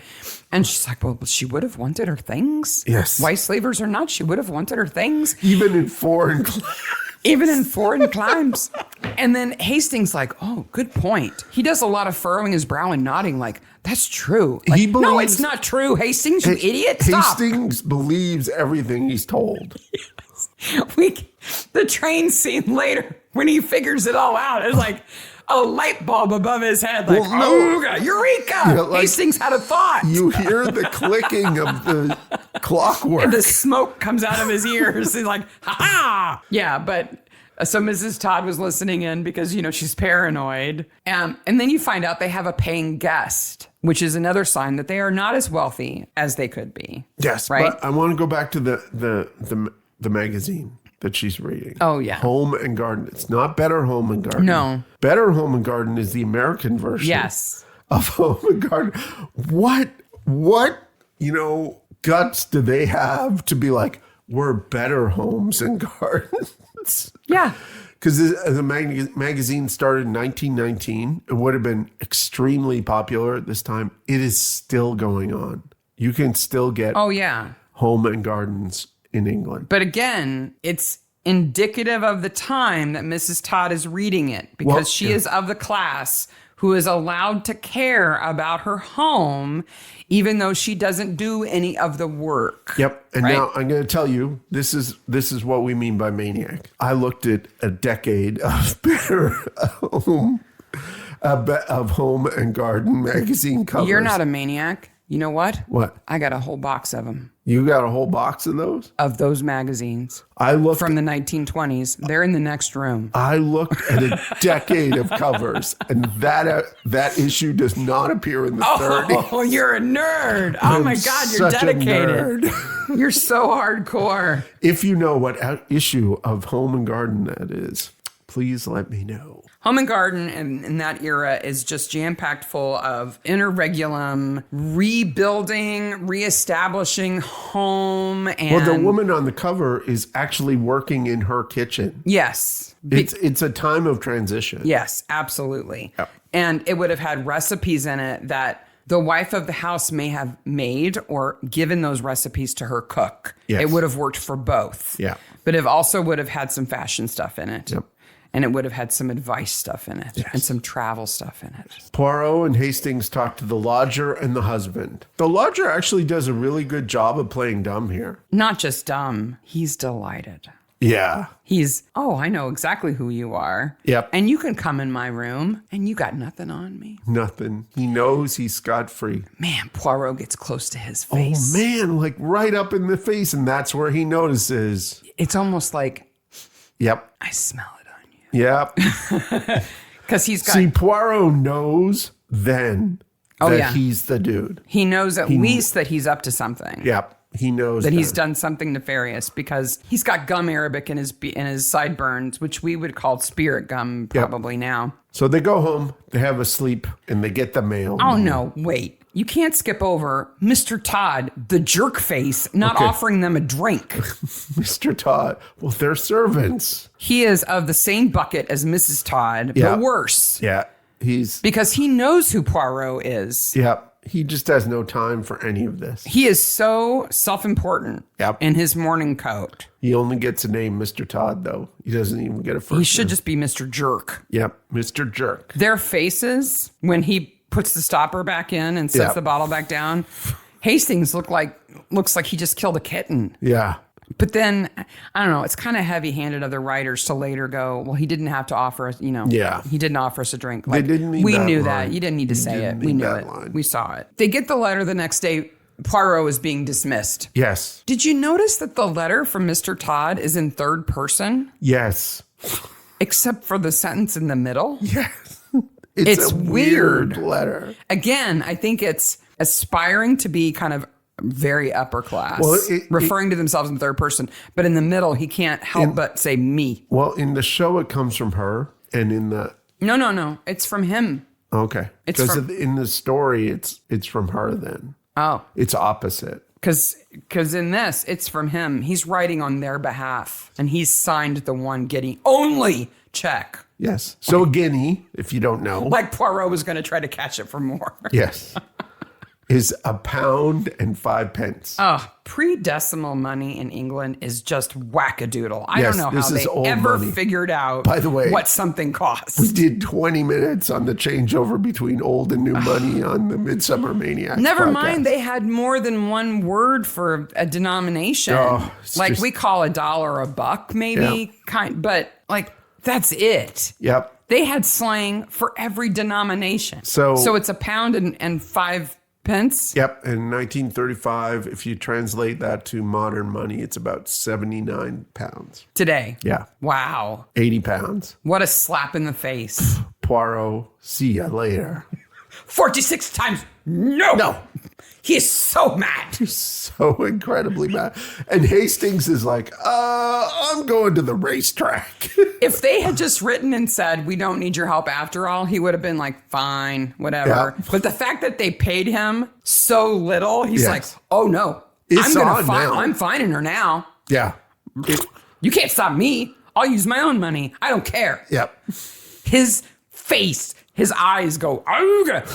[SPEAKER 1] And she's like, well, she would have wanted her things.
[SPEAKER 2] Yes.
[SPEAKER 1] Wife slavers or not, she would have wanted her things.
[SPEAKER 2] Even in foreign
[SPEAKER 1] climes. And then Hastings like, oh, good point. He does a lot of furrowing his brow and nodding like, that's true. Like, no, it's not true, Hastings, you idiot. Stop.
[SPEAKER 2] Hastings believes everything he's told.
[SPEAKER 1] The train scene later, when he figures it all out, is like a light bulb above his head. Like, eureka! Hastings had a thought.
[SPEAKER 2] You hear the clicking of the clockwork.
[SPEAKER 1] And the smoke comes out of his ears. He's like, ha-ha! Yeah, but so Mrs. Todd was listening in because, she's paranoid. And then you find out they have a paying guest, which is another sign that they are not as wealthy as they could be.
[SPEAKER 2] Yes, right? But I want to go back to the magazine that she's reading.
[SPEAKER 1] Oh, yeah.
[SPEAKER 2] Home and Garden. It's not Better Home and Garden.
[SPEAKER 1] No.
[SPEAKER 2] Better Home and Garden is the American version.
[SPEAKER 1] Yes.
[SPEAKER 2] Of Home and Garden. What, guts do they have to be like, we're better homes and gardens?
[SPEAKER 1] Yeah.
[SPEAKER 2] Because the magazine started in 1919. It would have been extremely popular at this time. It is still going on. You can still get Home and Gardens in England.
[SPEAKER 1] But again, it's indicative of the time that Mrs. Todd is reading it because she is of the class who is allowed to care about her home, even though she doesn't do any of the work.
[SPEAKER 2] Yep. And now I'm going to tell you, this is what we mean by maniac. I looked at a decade of Better Home, of Home and Garden magazine covers.
[SPEAKER 1] You're not a maniac. You know what?
[SPEAKER 2] What?
[SPEAKER 1] I got a whole box of them.
[SPEAKER 2] You got a whole box of those?
[SPEAKER 1] Of those magazines.
[SPEAKER 2] I looked
[SPEAKER 1] from the 1920s. They're in the next room.
[SPEAKER 2] I looked at a decade of covers, and that issue does not appear in the 30s.
[SPEAKER 1] Oh, you're a nerd. Oh my God, you're dedicated. You're so hardcore.
[SPEAKER 2] If you know what issue of Home and Garden that is, please let me know.
[SPEAKER 1] Home and Garden in that era is just jam-packed full of interregulum, rebuilding, reestablishing home. And
[SPEAKER 2] the woman on the cover is actually working in her kitchen.
[SPEAKER 1] Yes.
[SPEAKER 2] It's a time of transition.
[SPEAKER 1] Yes, absolutely.
[SPEAKER 2] Yep.
[SPEAKER 1] And it would have had recipes in it that the wife of the house may have made or given those recipes to her cook.
[SPEAKER 2] Yes.
[SPEAKER 1] It would have worked for both.
[SPEAKER 2] Yeah.
[SPEAKER 1] But it also would have had some fashion stuff in it.
[SPEAKER 2] Yep.
[SPEAKER 1] And it would have had some advice stuff in it and some travel stuff in it.
[SPEAKER 2] Poirot and Hastings talk to the lodger and the husband. The lodger actually does a really good job of playing dumb here.
[SPEAKER 1] Not just dumb. He's delighted.
[SPEAKER 2] Yeah.
[SPEAKER 1] I know exactly who you are.
[SPEAKER 2] Yep.
[SPEAKER 1] And you can come in my room and you got nothing on me.
[SPEAKER 2] Nothing. He knows he's scot-free.
[SPEAKER 1] Man, Poirot gets close to his face.
[SPEAKER 2] Oh, man, like right up in the face. And that's where he notices.
[SPEAKER 1] It's almost like,
[SPEAKER 2] yep,
[SPEAKER 1] I smell it on you.
[SPEAKER 2] Yep.
[SPEAKER 1] Because he's got...
[SPEAKER 2] See, Poirot knows then that he's the dude.
[SPEAKER 1] He knows at least that he's up to something.
[SPEAKER 2] Yep. He knows
[SPEAKER 1] that he's done something nefarious because he's got gum arabic in his sideburns, which we would call spirit gum probably now.
[SPEAKER 2] So they go home, they have a sleep, and they get the mail.
[SPEAKER 1] Oh, no, wait. You can't skip over Mr. Todd, the jerk face, not offering them a drink.
[SPEAKER 2] Mr. Todd, well, they're servants.
[SPEAKER 1] He is of the same bucket as Mrs. Todd, but worse.
[SPEAKER 2] Yeah,
[SPEAKER 1] because he knows who Poirot is.
[SPEAKER 2] Yeah. He just has no time for any of this.
[SPEAKER 1] He is so self-important in his morning coat.
[SPEAKER 2] He only gets a name, Mr. Todd, though. He doesn't even get a first name.
[SPEAKER 1] He should just be Mr. Jerk.
[SPEAKER 2] Yep, Mr. Jerk.
[SPEAKER 1] Their faces, when he puts the stopper back in and sets the bottle back down, Hastings looks like he just killed a kitten.
[SPEAKER 2] Yeah.
[SPEAKER 1] But then, I don't know, it's kind of heavy-handed of the writers to later go, well, he didn't have to offer us, he didn't offer us a drink.
[SPEAKER 2] Like, they didn't need
[SPEAKER 1] we
[SPEAKER 2] that
[SPEAKER 1] knew
[SPEAKER 2] line.
[SPEAKER 1] that. You didn't need to say it. We knew it.
[SPEAKER 2] Line.
[SPEAKER 1] We saw it. They get the letter the next day. Poirot is being dismissed.
[SPEAKER 2] Yes.
[SPEAKER 1] Did you notice that the letter from Mr. Todd is in third person?
[SPEAKER 2] Yes.
[SPEAKER 1] Except for the sentence in the middle?
[SPEAKER 2] Yes. It's a weird letter.
[SPEAKER 1] Again, I think it's aspiring to be kind of very upper class, referring to themselves in third person. But in the middle, he can't help but say me.
[SPEAKER 2] Well, in the show, it comes from her. And in the...
[SPEAKER 1] No. It's from him.
[SPEAKER 2] Okay. Because in the story, it's from her then.
[SPEAKER 1] Oh.
[SPEAKER 2] It's opposite.
[SPEAKER 1] Because in this, it's from him. He's writing on their behalf. And he's signed the one getting only check.
[SPEAKER 2] Yes. So a guinea, if you don't know.
[SPEAKER 1] Like Poirot was going to try to catch it for more.
[SPEAKER 2] Yes. is £1.05.
[SPEAKER 1] Oh, pre-decimal money in England is just wackadoodle. I don't know how they ever figured out,
[SPEAKER 2] by the way,
[SPEAKER 1] what something costs.
[SPEAKER 2] We did 20 minutes on the changeover between old and new money on the Midsummer Maniacs
[SPEAKER 1] Never
[SPEAKER 2] podcast.
[SPEAKER 1] mind, they had more than one word for a denomination. Like we call $1 $1, maybe, but like that's it.
[SPEAKER 2] Yep.
[SPEAKER 1] They had slang for every denomination. So it's £1 and 5 pence.
[SPEAKER 2] Yep. In 1935, if you translate that to modern money, it's about 79 pounds.
[SPEAKER 1] Today.
[SPEAKER 2] Yeah.
[SPEAKER 1] Wow.
[SPEAKER 2] 80 pounds.
[SPEAKER 1] What a slap in the face.
[SPEAKER 2] Poirot, see ya later.
[SPEAKER 1] 46 times. No. He is so mad.
[SPEAKER 2] He's so incredibly mad. And Hastings is like, I'm going to the racetrack.
[SPEAKER 1] If they had just written and said, we don't need your help after all, he would have been like, fine, whatever. Yeah. But the fact that they paid him so little, he's like, oh no, I'm finding her now.
[SPEAKER 2] Yeah.
[SPEAKER 1] You can't stop me. I'll use my own money. I don't care.
[SPEAKER 2] Yep.
[SPEAKER 1] His face, his eyes go,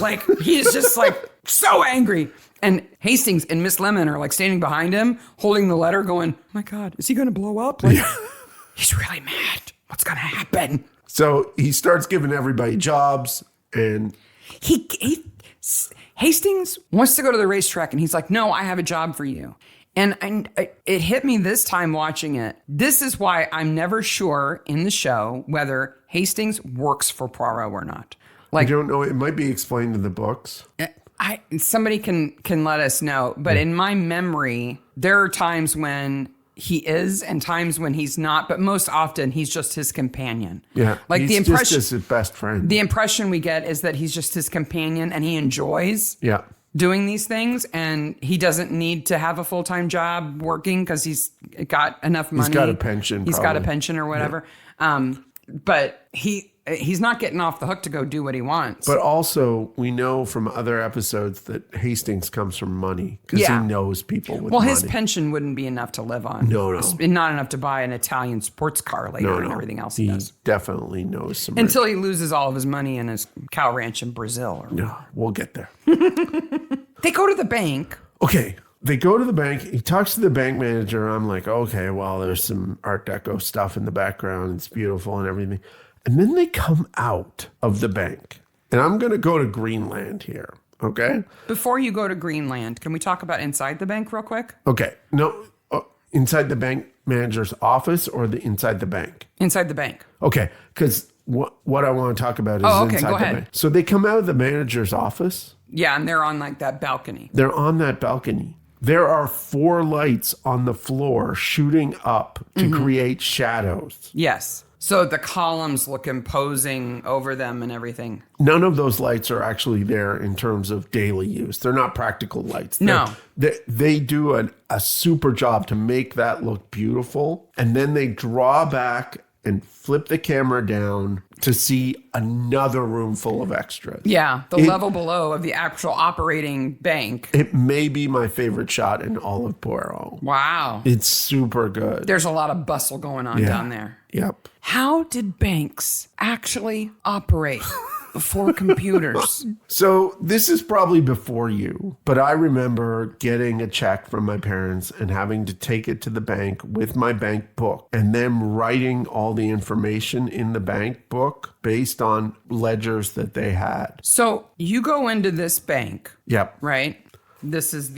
[SPEAKER 1] like he's just like so angry. And Hastings and Miss Lemon are like standing behind him, holding the letter going, oh my God, is he going to blow up? Like, he's really mad. What's going to happen?
[SPEAKER 2] So he starts giving everybody jobs and...
[SPEAKER 1] Hastings wants to go to the racetrack and he's like, no, I have a job for you. And it hit me this time watching it. This is why I'm never sure in the show whether Hastings works for Poirot or not. Like,
[SPEAKER 2] I don't know. It might be explained in the books.
[SPEAKER 1] Somebody can let us know. But in my memory, there are times when he is and times when he's not. But most often, he's just his companion.
[SPEAKER 2] Yeah,
[SPEAKER 1] like
[SPEAKER 2] he's just his best friend.
[SPEAKER 1] The impression we get is that he's just his companion and he enjoys doing these things. And he doesn't need to have a full-time job working because he's got enough money.
[SPEAKER 2] He's got a pension.
[SPEAKER 1] He's got a pension or whatever. Yeah. But he's not getting off the hook to go do what he wants.
[SPEAKER 2] But also, we know from other episodes that Hastings comes from money because he knows people with money.
[SPEAKER 1] His pension wouldn't be enough to live on.
[SPEAKER 2] No.
[SPEAKER 1] Not enough to buy an Italian sports car later and everything else he does.
[SPEAKER 2] Definitely knows some
[SPEAKER 1] Until he loses all of his money in his cow ranch in Brazil.
[SPEAKER 2] No, we'll get there.
[SPEAKER 1] They go to the bank.
[SPEAKER 2] Okay. They go to the bank. He talks to the bank manager. I'm like, okay, well, there's some Art Deco stuff in the background. It's beautiful and everything. And then they come out of the bank. And I'm going to go to Greenland here, okay?
[SPEAKER 1] Before you go to Greenland, can we talk about inside the bank real quick?
[SPEAKER 2] Okay. No, inside the bank manager's office or inside the bank?
[SPEAKER 1] Inside the bank.
[SPEAKER 2] Okay, because what I want to talk about is inside the bank. So they come out of the manager's office.
[SPEAKER 1] Yeah, and they're on like that balcony.
[SPEAKER 2] They're on that balcony. There are 4 lights on the floor shooting up to create shadows.
[SPEAKER 1] Yes. So the columns look imposing over them and everything.
[SPEAKER 2] None of those lights are actually there in terms of daily use. They're not practical lights. They do a super job to make that look beautiful. And then they draw back and flip the camera down to see another room full of extras.
[SPEAKER 1] Yeah, the level below of the actual operating bank.
[SPEAKER 2] It may be my favorite shot in all of Poirot.
[SPEAKER 1] Wow.
[SPEAKER 2] It's super good.
[SPEAKER 1] There's a lot of bustle going on down there.
[SPEAKER 2] Yep.
[SPEAKER 1] How did banks actually operate before computers?
[SPEAKER 2] So this is probably before you, but I remember getting a check from my parents and having to take it to the bank with my bank book and them writing all the information in the bank book based on ledgers that they had.
[SPEAKER 1] So you go into this bank.
[SPEAKER 2] Yep.
[SPEAKER 1] Right? This is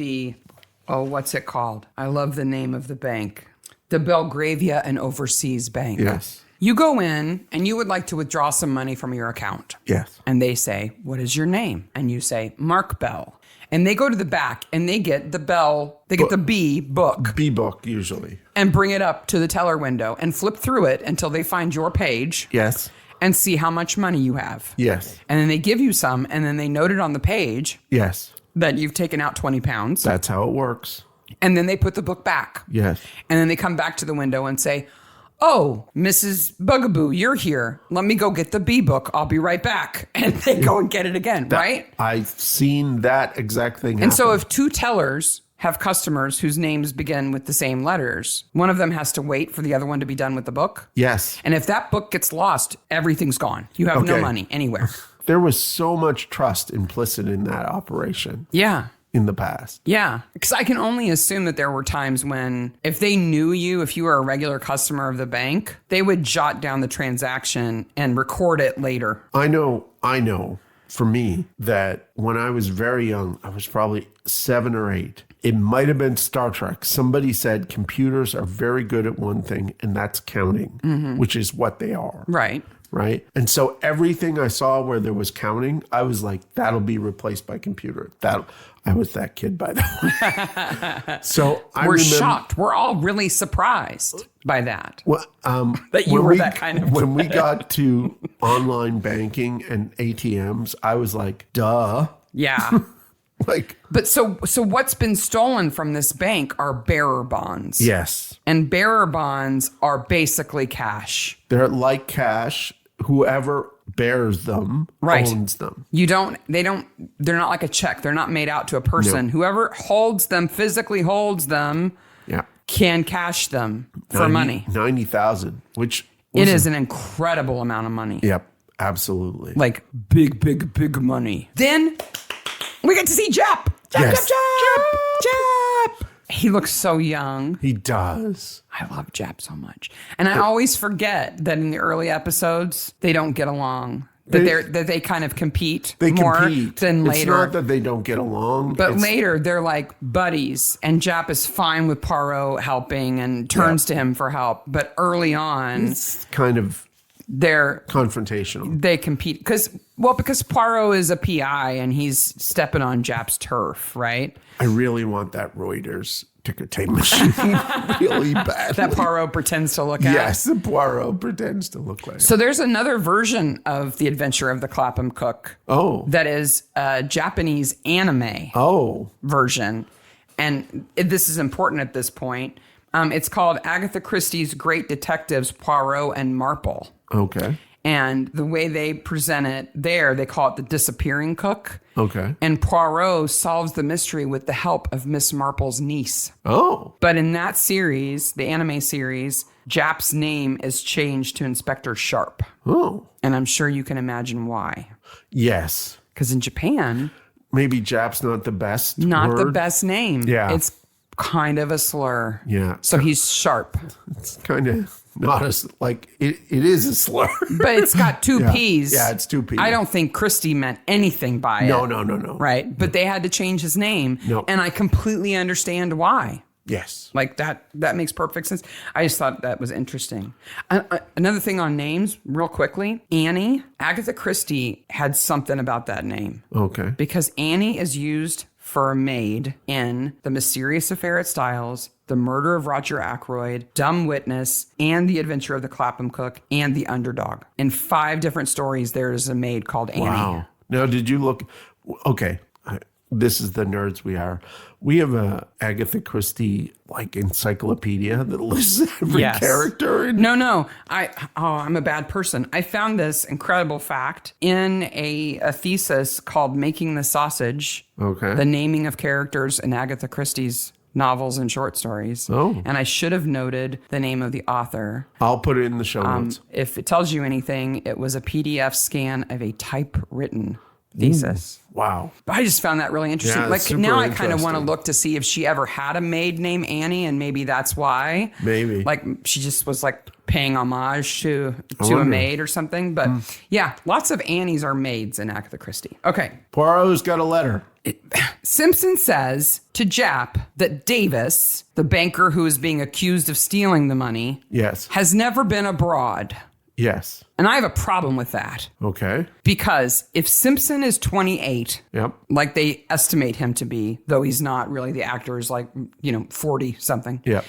[SPEAKER 1] what's it called? I love the name of the bank. The Belgravia and Overseas Bank.
[SPEAKER 2] Yes.
[SPEAKER 1] You go in and you would like to withdraw some money from your account.
[SPEAKER 2] Yes.
[SPEAKER 1] And they say, what is your name? And you say, Mark Bell. And they go to the back and they get the B book.
[SPEAKER 2] B book, usually.
[SPEAKER 1] And bring it up to the teller window and flip through it until they find your page.
[SPEAKER 2] Yes.
[SPEAKER 1] And see how much money you have.
[SPEAKER 2] Yes.
[SPEAKER 1] And then they give you some and then they note it on the page.
[SPEAKER 2] Yes.
[SPEAKER 1] That you've taken out 20 pounds.
[SPEAKER 2] That's how it works.
[SPEAKER 1] And then they put the book back.
[SPEAKER 2] Yes.
[SPEAKER 1] And then they come back to the window and say, oh, Mrs. Bugaboo, you're here. Let me go get the B book. I'll be right back. And they go and get it again, right?
[SPEAKER 2] I've seen that exact thing happen.
[SPEAKER 1] And so if 2 tellers have customers whose names begin with the same letters, one of them has to wait for the other one to be done with the book.
[SPEAKER 2] Yes.
[SPEAKER 1] And if that book gets lost, everything's gone. You have no money anywhere.
[SPEAKER 2] There was so much trust implicit in that operation.
[SPEAKER 1] Yeah.
[SPEAKER 2] in the past.
[SPEAKER 1] Yeah, because I can only assume that there were times when if they knew you, if you were a regular customer of the bank, they would jot down the transaction and record it later.
[SPEAKER 2] I know for me that when I was very young, I was probably 7 or 8. It might have been Star Trek. Somebody said computers are very good at one thing, and that's counting, which is what they are.
[SPEAKER 1] Right.
[SPEAKER 2] Right. And so everything I saw where there was counting, I was like, that'll be replaced by computer. I was that kid, by the way. So
[SPEAKER 1] we're shocked. We're all really surprised by that.
[SPEAKER 2] Well,
[SPEAKER 1] that you were that kind of
[SPEAKER 2] when we got to online banking and ATMs, I was like, duh.
[SPEAKER 1] Yeah. But so what's been stolen from this bank are bearer bonds.
[SPEAKER 2] Yes. And
[SPEAKER 1] bearer bonds are basically cash.
[SPEAKER 2] They're like cash. Whoever bears them owns them.
[SPEAKER 1] They're not like a check. They're not made out to a person. No. Whoever physically holds them can cash them for money.
[SPEAKER 2] 90,000, which
[SPEAKER 1] it is an incredible amount of money.
[SPEAKER 2] Yep, absolutely.
[SPEAKER 1] Like big money. Then we get to see Jap. Jap. He looks so young.
[SPEAKER 2] He does.
[SPEAKER 1] I love Jap so much. And I always forget that in the early episodes, they don't get along. That they kind of compete more than later.
[SPEAKER 2] It's not that they don't get along.
[SPEAKER 1] But later, they're like buddies. And Jap is fine with Poirot helping and turns to him for help. But early on,
[SPEAKER 2] it's kind of...
[SPEAKER 1] they're
[SPEAKER 2] confrontational.
[SPEAKER 1] They compete because Poirot is a PI and he's stepping on Jap's turf, right?
[SPEAKER 2] I really want that Reuters ticker tape machine really bad.
[SPEAKER 1] That Poirot pretends to look at.
[SPEAKER 2] Yes, the Poirot pretends to look like.
[SPEAKER 1] So there's another version of The Adventure of the Clapham Cook.
[SPEAKER 2] Oh.
[SPEAKER 1] That is a Japanese anime version. And this is important at this point. It's called Agatha Christie's Great Detectives Poirot and Marple.
[SPEAKER 2] Okay.
[SPEAKER 1] And the way they present it there, they call it the disappearing cook.
[SPEAKER 2] Okay.
[SPEAKER 1] And Poirot solves the mystery with the help of Miss Marple's niece.
[SPEAKER 2] Oh.
[SPEAKER 1] But in that series, the anime series, Jap's name is changed to Inspector Sharp.
[SPEAKER 2] Oh.
[SPEAKER 1] And I'm sure you can imagine why.
[SPEAKER 2] Yes.
[SPEAKER 1] Because in Japan...
[SPEAKER 2] maybe Jap's not the best
[SPEAKER 1] the best name.
[SPEAKER 2] Yeah.
[SPEAKER 1] It's kind of a slur.
[SPEAKER 2] Yeah.
[SPEAKER 1] So he's Sharp.
[SPEAKER 2] It's kind of... not as like it is a slur,
[SPEAKER 1] but it's got two P's.
[SPEAKER 2] Yeah, it's two P's.
[SPEAKER 1] I don't think Christie meant anything by it.
[SPEAKER 2] No.
[SPEAKER 1] Right, but they had to change his name, and I completely understand why.
[SPEAKER 2] Yes,
[SPEAKER 1] like that makes perfect sense. I just thought that was interesting. Another thing on names, real quickly, Annie. Agatha Christie had something about that name.
[SPEAKER 2] Okay,
[SPEAKER 1] because Annie is used for a maid in The Mysterious Affair at Styles, The Murder of Roger Ackroyd, Dumb Witness, and The Adventure of the Clapham Cook, and The Underdog. In 5 different stories, there is a maid called Annie.
[SPEAKER 2] Wow. Now, did you look... Okay, this is the nerds we are. We have a Agatha Christie like encyclopedia that lists every character.
[SPEAKER 1] No. I'm a bad person. I found this incredible fact in a thesis called Making the Sausage.
[SPEAKER 2] Okay.
[SPEAKER 1] The naming of characters in Agatha Christie's novels and short stories.
[SPEAKER 2] Oh.
[SPEAKER 1] And I should have noted the name of the author.
[SPEAKER 2] I'll put it in the show notes.
[SPEAKER 1] If it tells you anything, it was a PDF scan of a typewritten thesis.
[SPEAKER 2] Wow.
[SPEAKER 1] But I just found that really interesting.
[SPEAKER 2] Yeah,
[SPEAKER 1] like now I kind of want to look to see if she ever had a maid named Annie, and maybe that's why.
[SPEAKER 2] Maybe.
[SPEAKER 1] Like she just was like paying homage to a maid or something. But yeah, lots of Annies are maids in Agatha Christie. Okay.
[SPEAKER 2] Poirot's got a letter.
[SPEAKER 1] Simpson says to Jap that Davis, the banker who is being accused of stealing the money, has never been abroad.
[SPEAKER 2] Yes.
[SPEAKER 1] And I have a problem with that.
[SPEAKER 2] Okay.
[SPEAKER 1] Because if Simpson is 28, like they estimate him to be, though he's not really, the actor is like, 40 something.
[SPEAKER 2] Yeah.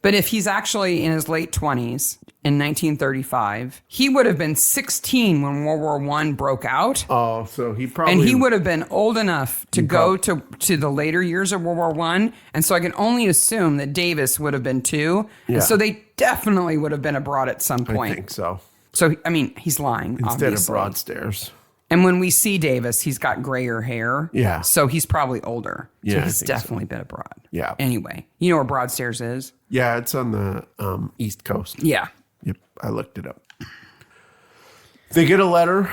[SPEAKER 1] But if he's actually in his late 20s in 1935, he would have been 16 when World War I broke out.
[SPEAKER 2] Oh, so he probably...
[SPEAKER 1] And he would have been old enough to go to the later years of World War I. And so I can only assume that Davis would have been too.
[SPEAKER 2] Yeah.
[SPEAKER 1] So they definitely would have been abroad at some point.
[SPEAKER 2] I think so.
[SPEAKER 1] So, I mean, he's lying,
[SPEAKER 2] instead
[SPEAKER 1] obviously.
[SPEAKER 2] of Broadstairs.
[SPEAKER 1] And when we see Davis, he's got grayer hair.
[SPEAKER 2] Yeah.
[SPEAKER 1] So he's probably older. So
[SPEAKER 2] yeah,
[SPEAKER 1] he's definitely been abroad.
[SPEAKER 2] Yeah.
[SPEAKER 1] Anyway, you know where Broadstairs is?
[SPEAKER 2] Yeah, it's on the East Coast.
[SPEAKER 1] Yeah.
[SPEAKER 2] Yep, I looked it up. They get a letter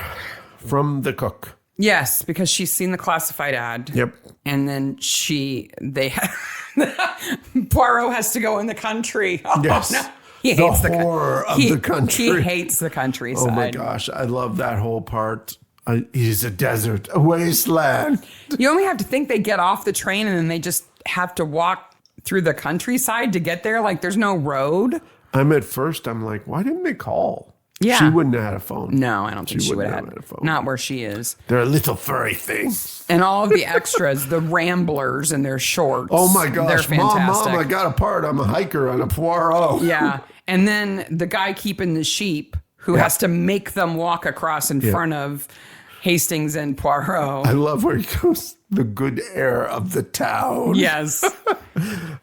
[SPEAKER 2] from the cook.
[SPEAKER 1] Yes, because she's seen the classified ad.
[SPEAKER 2] Yep.
[SPEAKER 1] And then Poirot has to go in the country. Oh,
[SPEAKER 2] yes.
[SPEAKER 1] No. He hates
[SPEAKER 2] the horror of the country.
[SPEAKER 1] He hates the countryside.
[SPEAKER 2] Oh my gosh, I love that whole part. He's a desert, a wasteland.
[SPEAKER 1] You only have to think they get off the train and then they just have to walk through the countryside to get there. Like there's no road.
[SPEAKER 2] I'm like, why didn't they call?
[SPEAKER 1] Yeah.
[SPEAKER 2] She wouldn't have had a phone.
[SPEAKER 1] No, I don't think she would have had
[SPEAKER 2] a phone.
[SPEAKER 1] Not where she is.
[SPEAKER 2] They're a little furry thing.
[SPEAKER 1] And all of the extras, the ramblers in their shorts.
[SPEAKER 2] Oh my gosh,
[SPEAKER 1] they're fantastic.
[SPEAKER 2] Mom, I got a part. I'm a hiker on a Poirot.
[SPEAKER 1] Yeah. And then the guy keeping the sheep who has to make them walk across in front of Hastings and Poirot.
[SPEAKER 2] I love where he goes, the good air of the town.
[SPEAKER 1] Yes.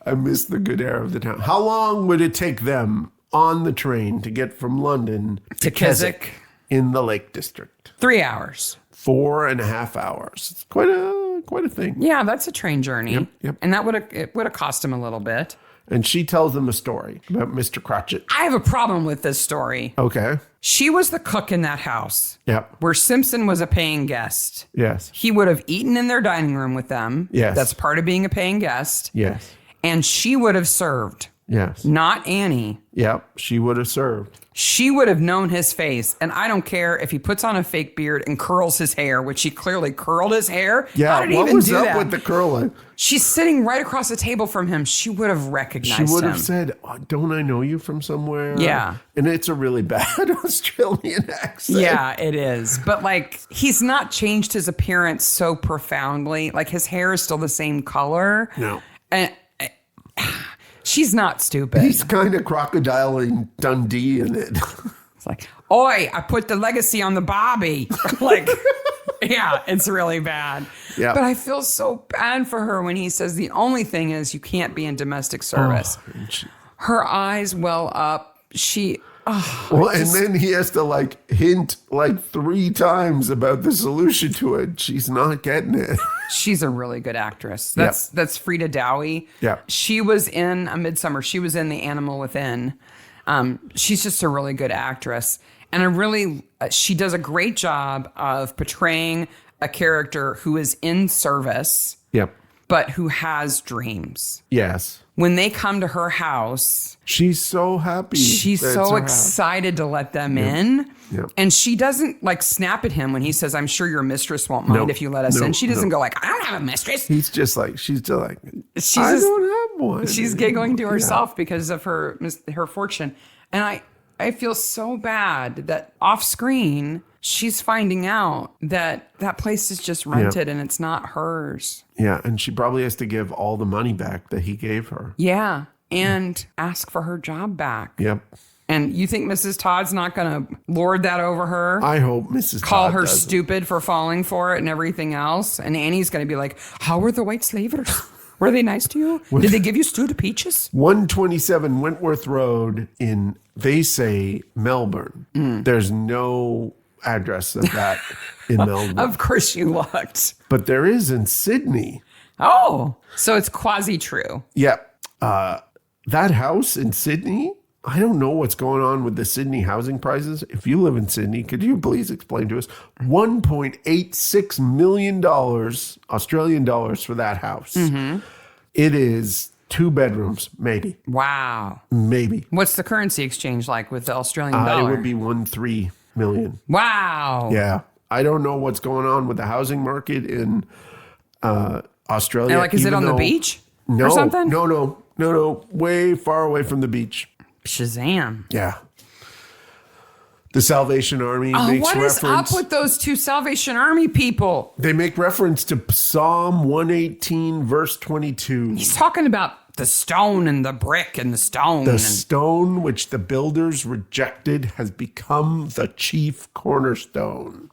[SPEAKER 2] I miss the good air of the town. How long would it take them on the train to get from London to Keswick in the Lake District?
[SPEAKER 1] 3 hours.
[SPEAKER 2] 4.5 hours. It's quite a thing.
[SPEAKER 1] Yeah, that's a train journey.
[SPEAKER 2] Yep.
[SPEAKER 1] And that would have cost him a little bit.
[SPEAKER 2] And she tells them a story about Mr. Cratchit.
[SPEAKER 1] I have a problem with this story.
[SPEAKER 2] Okay.
[SPEAKER 1] She was the cook in that house.
[SPEAKER 2] Yep.
[SPEAKER 1] Where Simpson was a paying guest.
[SPEAKER 2] Yes.
[SPEAKER 1] He would have eaten in their dining room with them.
[SPEAKER 2] Yes.
[SPEAKER 1] That's part of being a paying guest.
[SPEAKER 2] Yes.
[SPEAKER 1] And she would have served.
[SPEAKER 2] Yes.
[SPEAKER 1] Not Annie.
[SPEAKER 2] Yep. She would have served.
[SPEAKER 1] She would have known his face. And I don't care if he puts on a fake beard and curls his hair, which he clearly curled his hair.
[SPEAKER 2] Yeah.
[SPEAKER 1] How did he
[SPEAKER 2] what
[SPEAKER 1] even
[SPEAKER 2] was
[SPEAKER 1] do
[SPEAKER 2] up
[SPEAKER 1] that?
[SPEAKER 2] with the curling?
[SPEAKER 1] She's sitting right across the table from him. She would have recognized him.
[SPEAKER 2] She would have said, don't I know you from somewhere?
[SPEAKER 1] Yeah.
[SPEAKER 2] And it's a really bad Australian accent.
[SPEAKER 1] Yeah, it is. But like, he's not changed his appearance so profoundly. Like his hair is still the same color.
[SPEAKER 2] No.
[SPEAKER 1] And she's not stupid.
[SPEAKER 2] He's kind of crocodiling Dundee in it.
[SPEAKER 1] It's like, oi, I put the legacy on the Bobby. Like, yeah, it's really bad.
[SPEAKER 2] Yeah.
[SPEAKER 1] But I feel so bad for her when he says the only thing is you can't be in domestic service. Her eyes well up.
[SPEAKER 2] And then he has to like hint like 3 times about the solution to it. She's not getting it.
[SPEAKER 1] She's a really good actress. That's Frida Dowie.
[SPEAKER 2] Yeah.
[SPEAKER 1] She was in A Midsummer. She was in The Animal Within. She's just a really good actress. And she does a great job of portraying a character who is in service, but who has dreams.
[SPEAKER 2] Yes.
[SPEAKER 1] When they come to her house,
[SPEAKER 2] she's so happy.
[SPEAKER 1] She's so excited to let them in.
[SPEAKER 2] Yep.
[SPEAKER 1] And she doesn't like snap at him when he says, I'm sure your mistress won't mind if you let us in. She doesn't go like, I don't have a mistress.
[SPEAKER 2] She's just like, I don't have one.
[SPEAKER 1] She's giggling to herself because of her fortune. And I feel so bad that off screen, she's finding out that place is just rented and it's not hers.
[SPEAKER 2] Yeah, and she probably has to give all the money back that he gave her.
[SPEAKER 1] Yeah, and ask for her job back.
[SPEAKER 2] Yep.
[SPEAKER 1] And you think Mrs. Todd's not going to lord that over her?
[SPEAKER 2] I hope Mrs.
[SPEAKER 1] Call
[SPEAKER 2] Todd
[SPEAKER 1] her
[SPEAKER 2] doesn't.
[SPEAKER 1] stupid for falling for it and everything else. And Annie's going to be like, how were the white slavers? Were they nice to you? Did they give you stewed peaches?
[SPEAKER 2] 127 Wentworth Road in, they say, Melbourne. There's no address of that in Melbourne.
[SPEAKER 1] Of course you looked.
[SPEAKER 2] But there is in Sydney.
[SPEAKER 1] Oh, so it's quasi-true.
[SPEAKER 2] Yeah. That house in Sydney, I don't know what's going on with the Sydney housing prices. If you live in Sydney, could you please explain to us? $1.86 million Australian dollars for that house. Mm-hmm. It is 2 bedrooms, maybe.
[SPEAKER 1] Wow.
[SPEAKER 2] Maybe.
[SPEAKER 1] What's the currency exchange like with the Australian dollar?
[SPEAKER 2] It would be 1.3 million.
[SPEAKER 1] Wow.
[SPEAKER 2] Yeah. I don't know what's going on with the housing market in Australia.
[SPEAKER 1] And like, is it on the beach
[SPEAKER 2] or
[SPEAKER 1] something?
[SPEAKER 2] No. Way far away from the beach.
[SPEAKER 1] Shazam.
[SPEAKER 2] Yeah. The Salvation Army makes
[SPEAKER 1] what
[SPEAKER 2] reference.
[SPEAKER 1] What is up with those 2 Salvation Army people?
[SPEAKER 2] They make reference to Psalm 118, verse 22.
[SPEAKER 1] He's talking about the stone and the brick and the stone.
[SPEAKER 2] The stone which the builders rejected has become the chief cornerstone.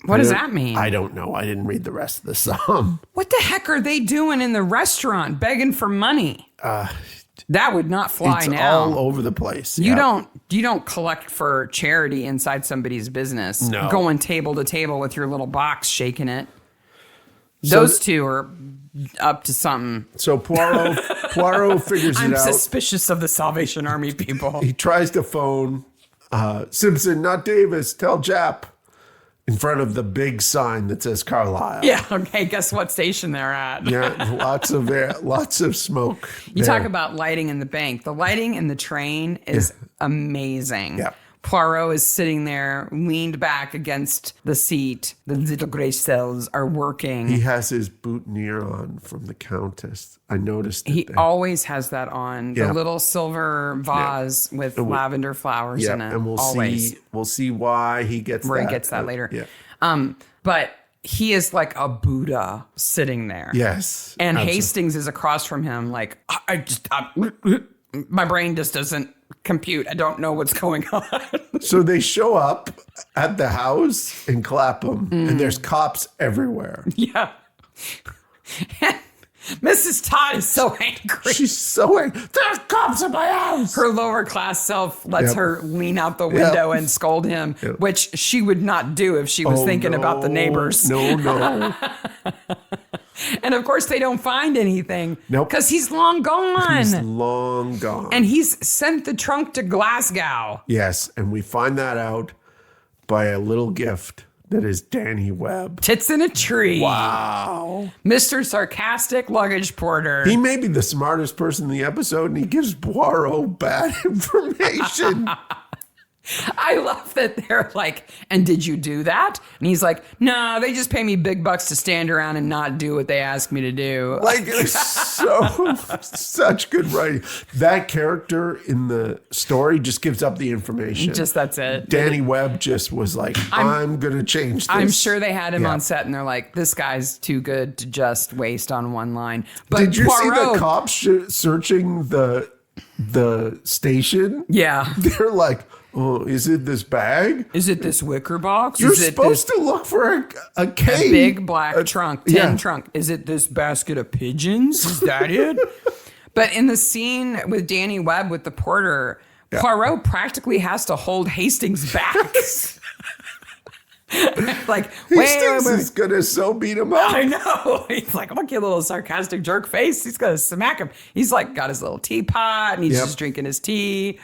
[SPEAKER 1] What does that mean?
[SPEAKER 2] I don't know. I didn't read the rest of the psalm.
[SPEAKER 1] What the heck are they doing in the restaurant begging for money? That would not fly now.
[SPEAKER 2] It's all over the place.
[SPEAKER 1] You don't collect for charity inside somebody's business.
[SPEAKER 2] No.
[SPEAKER 1] Going table to table with your little box shaking it. Those 2 are up to something.
[SPEAKER 2] So Poirot figures it out.
[SPEAKER 1] I'm suspicious of the Salvation Army people.
[SPEAKER 2] He tries to phone Simpson, not Davis. Tell Jap. in front of the big sign that says Carlisle.
[SPEAKER 1] Yeah. Okay. Guess what station they're at?
[SPEAKER 2] Yeah. Lots of smoke.
[SPEAKER 1] You talk about lighting in the bank. The lighting in the train is amazing.
[SPEAKER 2] Yeah.
[SPEAKER 1] Poirot is sitting there, leaned back against the seat. The little gray cells are working.
[SPEAKER 2] He has his boutonniere on from the Countess. I noticed it.
[SPEAKER 1] He always has that on.
[SPEAKER 2] Yeah.
[SPEAKER 1] The little silver vase with lavender flowers in it.
[SPEAKER 2] And we'll see why he gets
[SPEAKER 1] where
[SPEAKER 2] that.
[SPEAKER 1] he gets that later.
[SPEAKER 2] Yeah.
[SPEAKER 1] But he is like a Buddha sitting there.
[SPEAKER 2] Yes.
[SPEAKER 1] And absolutely. Hastings is across from him like, my brain just doesn't compute. I don't know what's going on.
[SPEAKER 2] So they show up at the house in Clapham and there's cops everywhere.
[SPEAKER 1] Yeah. Mrs. Todd is so angry.
[SPEAKER 2] She's so angry. There's cops in my house.
[SPEAKER 1] Her lower class self lets her lean out the window and scold him, which she would not do if she was thinking about the neighbors.
[SPEAKER 2] No.
[SPEAKER 1] And of course, they don't find anything.
[SPEAKER 2] Nope.
[SPEAKER 1] Because he's long gone.
[SPEAKER 2] He's long gone.
[SPEAKER 1] And he's sent the trunk to Glasgow.
[SPEAKER 2] Yes. And we find that out by a little gift that is Danny Webb.
[SPEAKER 1] Tits in a tree.
[SPEAKER 2] Wow.
[SPEAKER 1] Mr. Sarcastic Luggage Porter.
[SPEAKER 2] He may be the smartest person in the episode, and he gives Poirot bad information.
[SPEAKER 1] I love that they're like, and did you do that? And he's like, no, they just pay me big bucks to stand around and not do what they ask me to do.
[SPEAKER 2] Like, it's such good writing. That character in the story just gives up the information.
[SPEAKER 1] Just that's it.
[SPEAKER 2] Danny Webb just was like, I'm going to change this.
[SPEAKER 1] I'm sure they had him on set and they're like, this guy's too good to just waste on one line. But
[SPEAKER 2] did you see
[SPEAKER 1] Poirot,
[SPEAKER 2] the cops searching the station?
[SPEAKER 1] Yeah.
[SPEAKER 2] They're like, oh, is it this bag?
[SPEAKER 1] Is it this wicker box?
[SPEAKER 2] You're supposed to look for a cave.
[SPEAKER 1] A big black trunk, tin trunk. Is it this basket of pigeons? Is that it? But in the scene with Danny Webb with the porter, Poirot practically has to hold Hastings back. Like,
[SPEAKER 2] Hastings is gonna so beat him up.
[SPEAKER 1] I know. He's like, look, you little sarcastic jerk face. He's gonna smack him. He's like got his little teapot and he's just drinking his tea.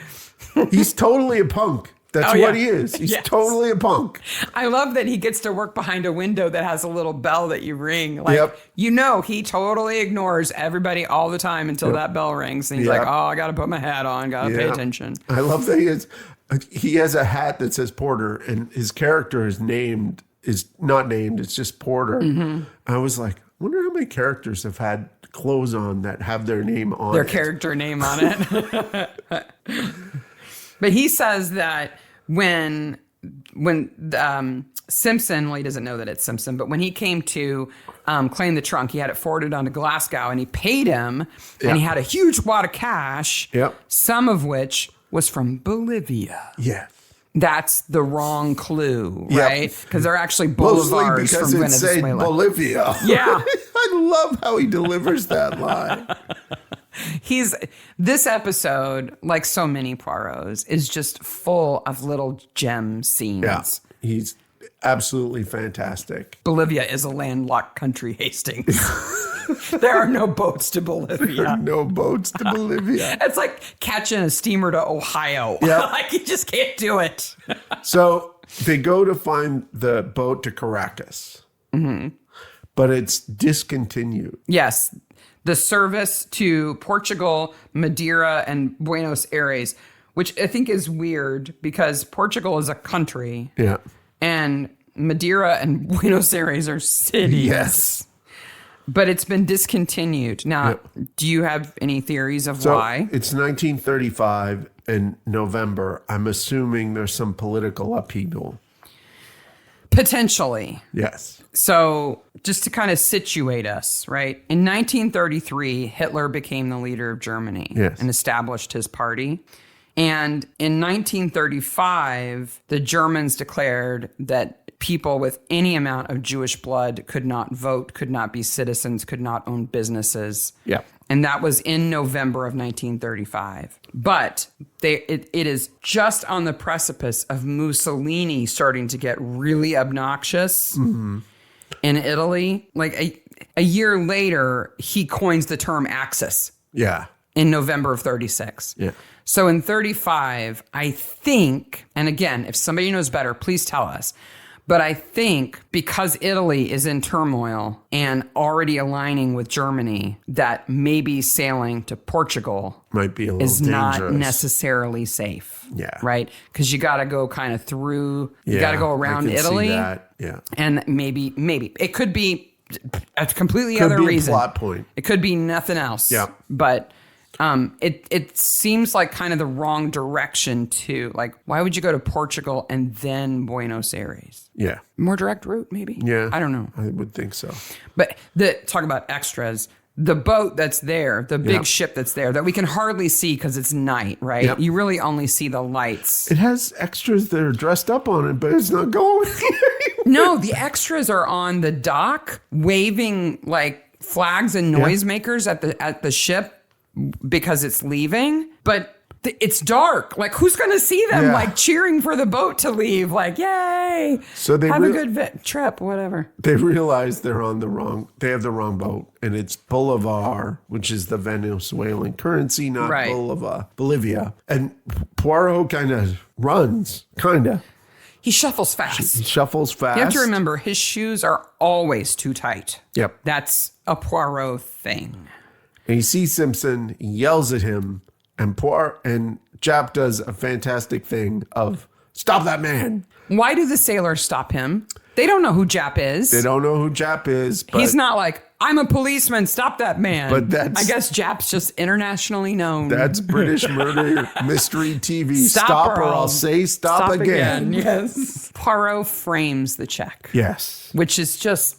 [SPEAKER 2] He's totally a punk. That's what he is. He's totally a punk.
[SPEAKER 1] I love that he gets to work behind a window that has a little bell that you ring. Like, he totally ignores everybody all the time until that bell rings. And he's like, oh, I got to put my hat on. Got to pay attention.
[SPEAKER 2] I love that he has a hat that says Porter and his character is not named. It's just Porter. Mm-hmm. I was like, I wonder how many characters have had clothes on that have their name on
[SPEAKER 1] their character name on it. But he says that when Simpson, well, he doesn't know that it's Simpson, but when he came to claim the trunk, he had it forwarded on to Glasgow and he paid him and he had a huge wad of cash, some of which was from Bolivia.
[SPEAKER 2] Yeah.
[SPEAKER 1] That's the wrong clue, right? Because they're actually boulevards from Venezuela.
[SPEAKER 2] Bolivia.
[SPEAKER 1] Yeah.
[SPEAKER 2] I love how he delivers that line.
[SPEAKER 1] This episode, like so many Poirots, is just full of little gem scenes.
[SPEAKER 2] Yeah, he's absolutely fantastic.
[SPEAKER 1] Bolivia is a landlocked country, Hastings. There are no boats to Bolivia.
[SPEAKER 2] There are no boats to Bolivia.
[SPEAKER 1] It's like catching a steamer to Ohio.
[SPEAKER 2] Yep.
[SPEAKER 1] Like, you just can't do it.
[SPEAKER 2] So they go to find the boat to Caracas. Mm-hmm. But it's discontinued.
[SPEAKER 1] Yes. The service to Portugal, Madeira, and Buenos Aires, which I think is weird because Portugal is a country.
[SPEAKER 2] Yeah. And
[SPEAKER 1] Madeira and Buenos Aires are cities.
[SPEAKER 2] Yes.
[SPEAKER 1] But it's been discontinued. Now, do you have any theories of why?
[SPEAKER 2] It's 1935 in November. I'm assuming there's some political upheaval.
[SPEAKER 1] Potentially.
[SPEAKER 2] Yes.
[SPEAKER 1] So just to kind of situate us, right? In 1933, Hitler became the leader of Germany and established his party. And in 1935, the Germans declared that people with any amount of Jewish blood could not vote, could not be citizens, could not own businesses.
[SPEAKER 2] Yeah.
[SPEAKER 1] And that was in November of 1935. But it is just on the precipice of Mussolini starting to get really obnoxious in Italy. Like a year later, he coins the term Axis.
[SPEAKER 2] Yeah.
[SPEAKER 1] In November of 36.
[SPEAKER 2] Yeah.
[SPEAKER 1] So in 35, I think, and again, if somebody knows better, please tell us. But I think because Italy is in turmoil and already aligning with Germany, that maybe sailing to Portugal
[SPEAKER 2] might be a little
[SPEAKER 1] is
[SPEAKER 2] dangerous.
[SPEAKER 1] Not necessarily safe.
[SPEAKER 2] Yeah.
[SPEAKER 1] Right? Because you got to go kind of through, you got to go around Italy.
[SPEAKER 2] See that. Yeah.
[SPEAKER 1] And maybe it could be a completely other reason.
[SPEAKER 2] A plot point.
[SPEAKER 1] It could be nothing else.
[SPEAKER 2] Yeah.
[SPEAKER 1] But it seems like kind of the wrong direction too. Like, why would you go to Portugal and then Buenos Aires?
[SPEAKER 2] Yeah.
[SPEAKER 1] More direct route, maybe?
[SPEAKER 2] Yeah.
[SPEAKER 1] I don't know.
[SPEAKER 2] I would think so.
[SPEAKER 1] But talk about extras. The boat that's there, the big ship that's there, that we can hardly see because it's night, right?
[SPEAKER 2] Yep.
[SPEAKER 1] You really only see the lights.
[SPEAKER 2] It has extras that are dressed up on it, but it's not going anywhere.
[SPEAKER 1] No, the extras are on the dock waving like flags and noisemakers at the ship because it's leaving. But it's dark. Like, who's going to see them like cheering for the boat to leave? Like, yay!
[SPEAKER 2] So they
[SPEAKER 1] have a good trip, whatever.
[SPEAKER 2] They realize they have the wrong boat, and it's Bolivar, which is the Venezuelan currency, not Bolivia. And Poirot kind of runs,
[SPEAKER 1] He shuffles fast.
[SPEAKER 2] He shuffles fast.
[SPEAKER 1] You have to remember, his shoes are always too tight.
[SPEAKER 2] Yep.
[SPEAKER 1] That's a Poirot thing.
[SPEAKER 2] And he sees Simpson, he yells at him, and Jap does a fantastic thing of, stop that man.
[SPEAKER 1] Why do the sailors stop him? They don't know who Jap is.
[SPEAKER 2] They don't know who Jap is. But
[SPEAKER 1] he's not like, I'm a policeman, stop that man.
[SPEAKER 2] But I
[SPEAKER 1] guess Jap's just internationally known.
[SPEAKER 2] That's British murder mystery TV. Stop or I'll say stop again.
[SPEAKER 1] Yes. Poirot frames the check.
[SPEAKER 2] Yes.
[SPEAKER 1] Which is just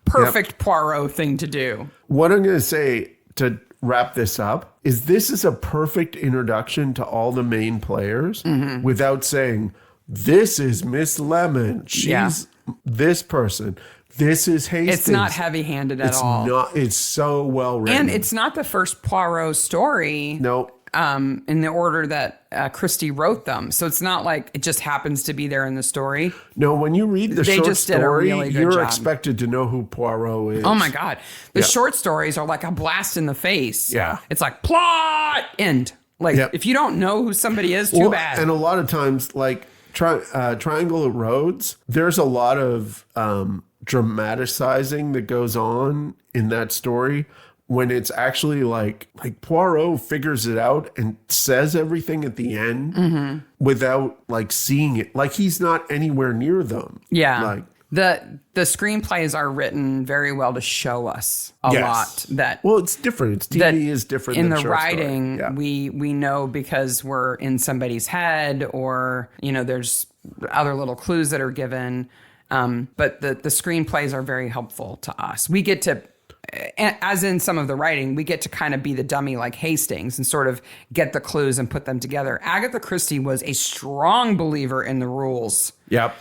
[SPEAKER 1] perfect Poirot thing to do.
[SPEAKER 2] What I'm going to say to wrap this up is this is a perfect introduction to all the main players without saying, this is Miss Lemon. She's this person. This is Hastings.
[SPEAKER 1] It's not heavy-handed at all.
[SPEAKER 2] It's so well written.
[SPEAKER 1] And it's not the first Poirot story.
[SPEAKER 2] No.
[SPEAKER 1] In the order that Christie wrote them. So it's not like it just happens to be there in the story.
[SPEAKER 2] No, when you read the short story, you're
[SPEAKER 1] job.
[SPEAKER 2] Expected to know who Poirot is.
[SPEAKER 1] Oh my God. The short stories are like a blast in the face.
[SPEAKER 2] Yeah.
[SPEAKER 1] It's like plot, end. Like if you don't know who somebody is, too bad.
[SPEAKER 2] And a lot of times, like Triangle of Rhodes, there's a lot of dramatizing that goes on in that story. When it's actually like Poirot figures it out and says everything at the end without like seeing it. Like he's not anywhere near them.
[SPEAKER 1] Yeah.
[SPEAKER 2] Like
[SPEAKER 1] the screenplays are written very well to show us a lot that.
[SPEAKER 2] Well, it's different. It's TV is different
[SPEAKER 1] in
[SPEAKER 2] than
[SPEAKER 1] the
[SPEAKER 2] short
[SPEAKER 1] writing.
[SPEAKER 2] Story.
[SPEAKER 1] We know because we're in somebody's head, or there's other little clues that are given. But the screenplays are very helpful to us. We get to. As in some of the writing, we get to kind of be the dummy like Hastings and sort of get the clues and put them together. Agatha Christie was a strong believer in the rules.
[SPEAKER 2] Yep,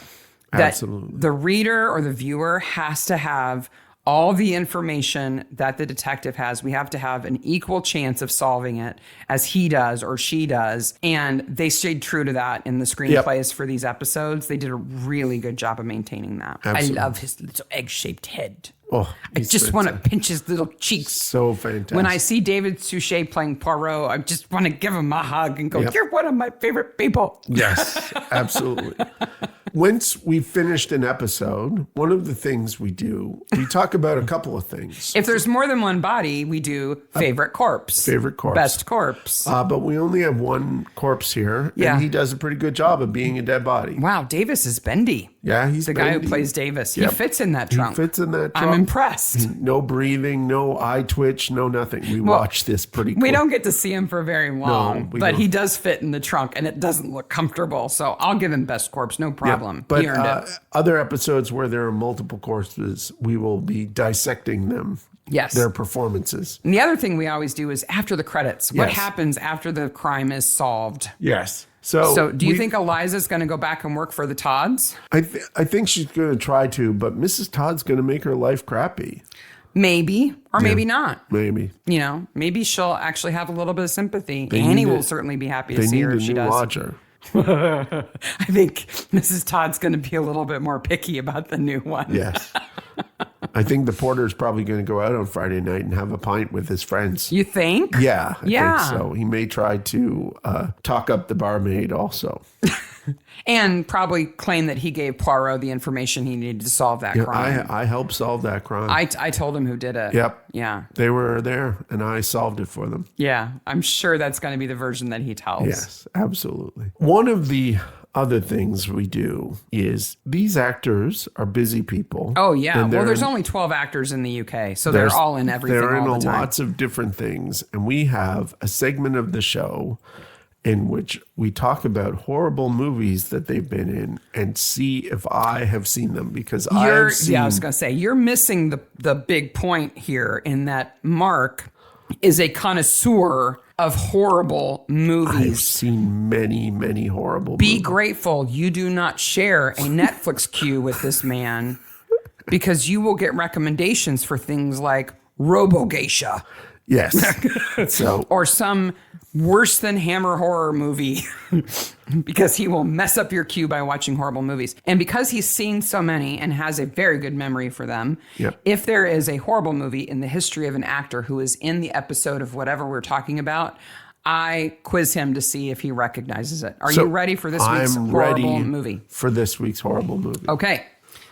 [SPEAKER 2] absolutely.
[SPEAKER 1] That the reader or the viewer has to have all the information that the detective has. We have to have an equal chance of solving it as he does or she does. And they stayed true to that in the screenplays for these episodes. They did a really good job of maintaining that.
[SPEAKER 2] Absolutely.
[SPEAKER 1] I love his little egg-shaped head.
[SPEAKER 2] Oh,
[SPEAKER 1] I just want to pinch his little cheeks.
[SPEAKER 2] So fantastic.
[SPEAKER 1] When I see David Suchet playing Poirot, I just want to give him a hug and go, you're one of my favorite people.
[SPEAKER 2] Yes, absolutely. Once we've finished an episode, one of the things we do, we talk about a couple of things.
[SPEAKER 1] If there's more than one body, we do favorite corpse.
[SPEAKER 2] Favorite corpse.
[SPEAKER 1] Best corpse.
[SPEAKER 2] But we only have one corpse here, and he does a pretty good job of being a dead body.
[SPEAKER 1] Wow, Davis is bendy.
[SPEAKER 2] Yeah, he's
[SPEAKER 1] the guy who plays Davis. He fits in that trunk.
[SPEAKER 2] He fits in that trunk.
[SPEAKER 1] I'm impressed.
[SPEAKER 2] No breathing, no eye twitch, no nothing. We watch this pretty quick.
[SPEAKER 1] We don't get to see him for very long, but he does fit in the trunk, and it doesn't look comfortable. So I'll give him best corpse, no problem.
[SPEAKER 2] Yeah, but
[SPEAKER 1] he earned it.
[SPEAKER 2] Other episodes where there are multiple corpses, we will be dissecting them.
[SPEAKER 1] Yes.
[SPEAKER 2] Their performances.
[SPEAKER 1] And the other thing we always do is after the credits. What happens after the crime is solved?
[SPEAKER 2] Yes.
[SPEAKER 1] So do you think Eliza's going to go back and work for the Todds?
[SPEAKER 2] I think she's going to try to, but Mrs. Todd's going to make her life crappy.
[SPEAKER 1] Maybe, or maybe not.
[SPEAKER 2] Maybe.
[SPEAKER 1] Maybe she'll actually have a little bit of sympathy. Annie will certainly be happy to see her if she does.
[SPEAKER 2] Lodger.
[SPEAKER 1] I think Mrs. Todd's going to be a little bit more picky about the new one.
[SPEAKER 2] Yes. I think the porter's probably going to go out on Friday night and have a pint with his friends.
[SPEAKER 1] You think?
[SPEAKER 2] Yeah, I think so. He may try to talk up the barmaid also.
[SPEAKER 1] And probably claim that he gave Poirot the information he needed to solve that crime.
[SPEAKER 2] I helped solve that crime.
[SPEAKER 1] I told him who did it.
[SPEAKER 2] Yep.
[SPEAKER 1] Yeah.
[SPEAKER 2] They were there, and I solved it for them.
[SPEAKER 1] Yeah. I'm sure that's going to be the version that he tells.
[SPEAKER 2] Yes, absolutely. One of the other things we do is these actors are busy people.
[SPEAKER 1] Oh, yeah. Well, there's only 12 actors in the UK, so they're all in everything all the time.
[SPEAKER 2] They're in lots of different things, and we have a segment of the show in which we talk about horrible movies that they've been in and see if I have seen them, because I've seen...
[SPEAKER 1] Yeah, I was going to say, you're missing the big point here in that Mark is a connoisseur of horrible movies.
[SPEAKER 2] I've seen many, many horrible
[SPEAKER 1] Be
[SPEAKER 2] movies.
[SPEAKER 1] grateful you do not share a Netflix queue with this man, because you will get recommendations for things like Robo-Geisha.
[SPEAKER 2] Yes. So,
[SPEAKER 1] or some worse than Hammer horror movie, because he will mess up your queue by watching horrible movies. And because he's seen so many and has a very good memory for them, if there is a horrible movie in the history of an actor who is in the episode of whatever we're talking about, I quiz him to see if he recognizes it. Are you ready for this week's horrible movie?
[SPEAKER 2] For this week's horrible movie.
[SPEAKER 1] Okay.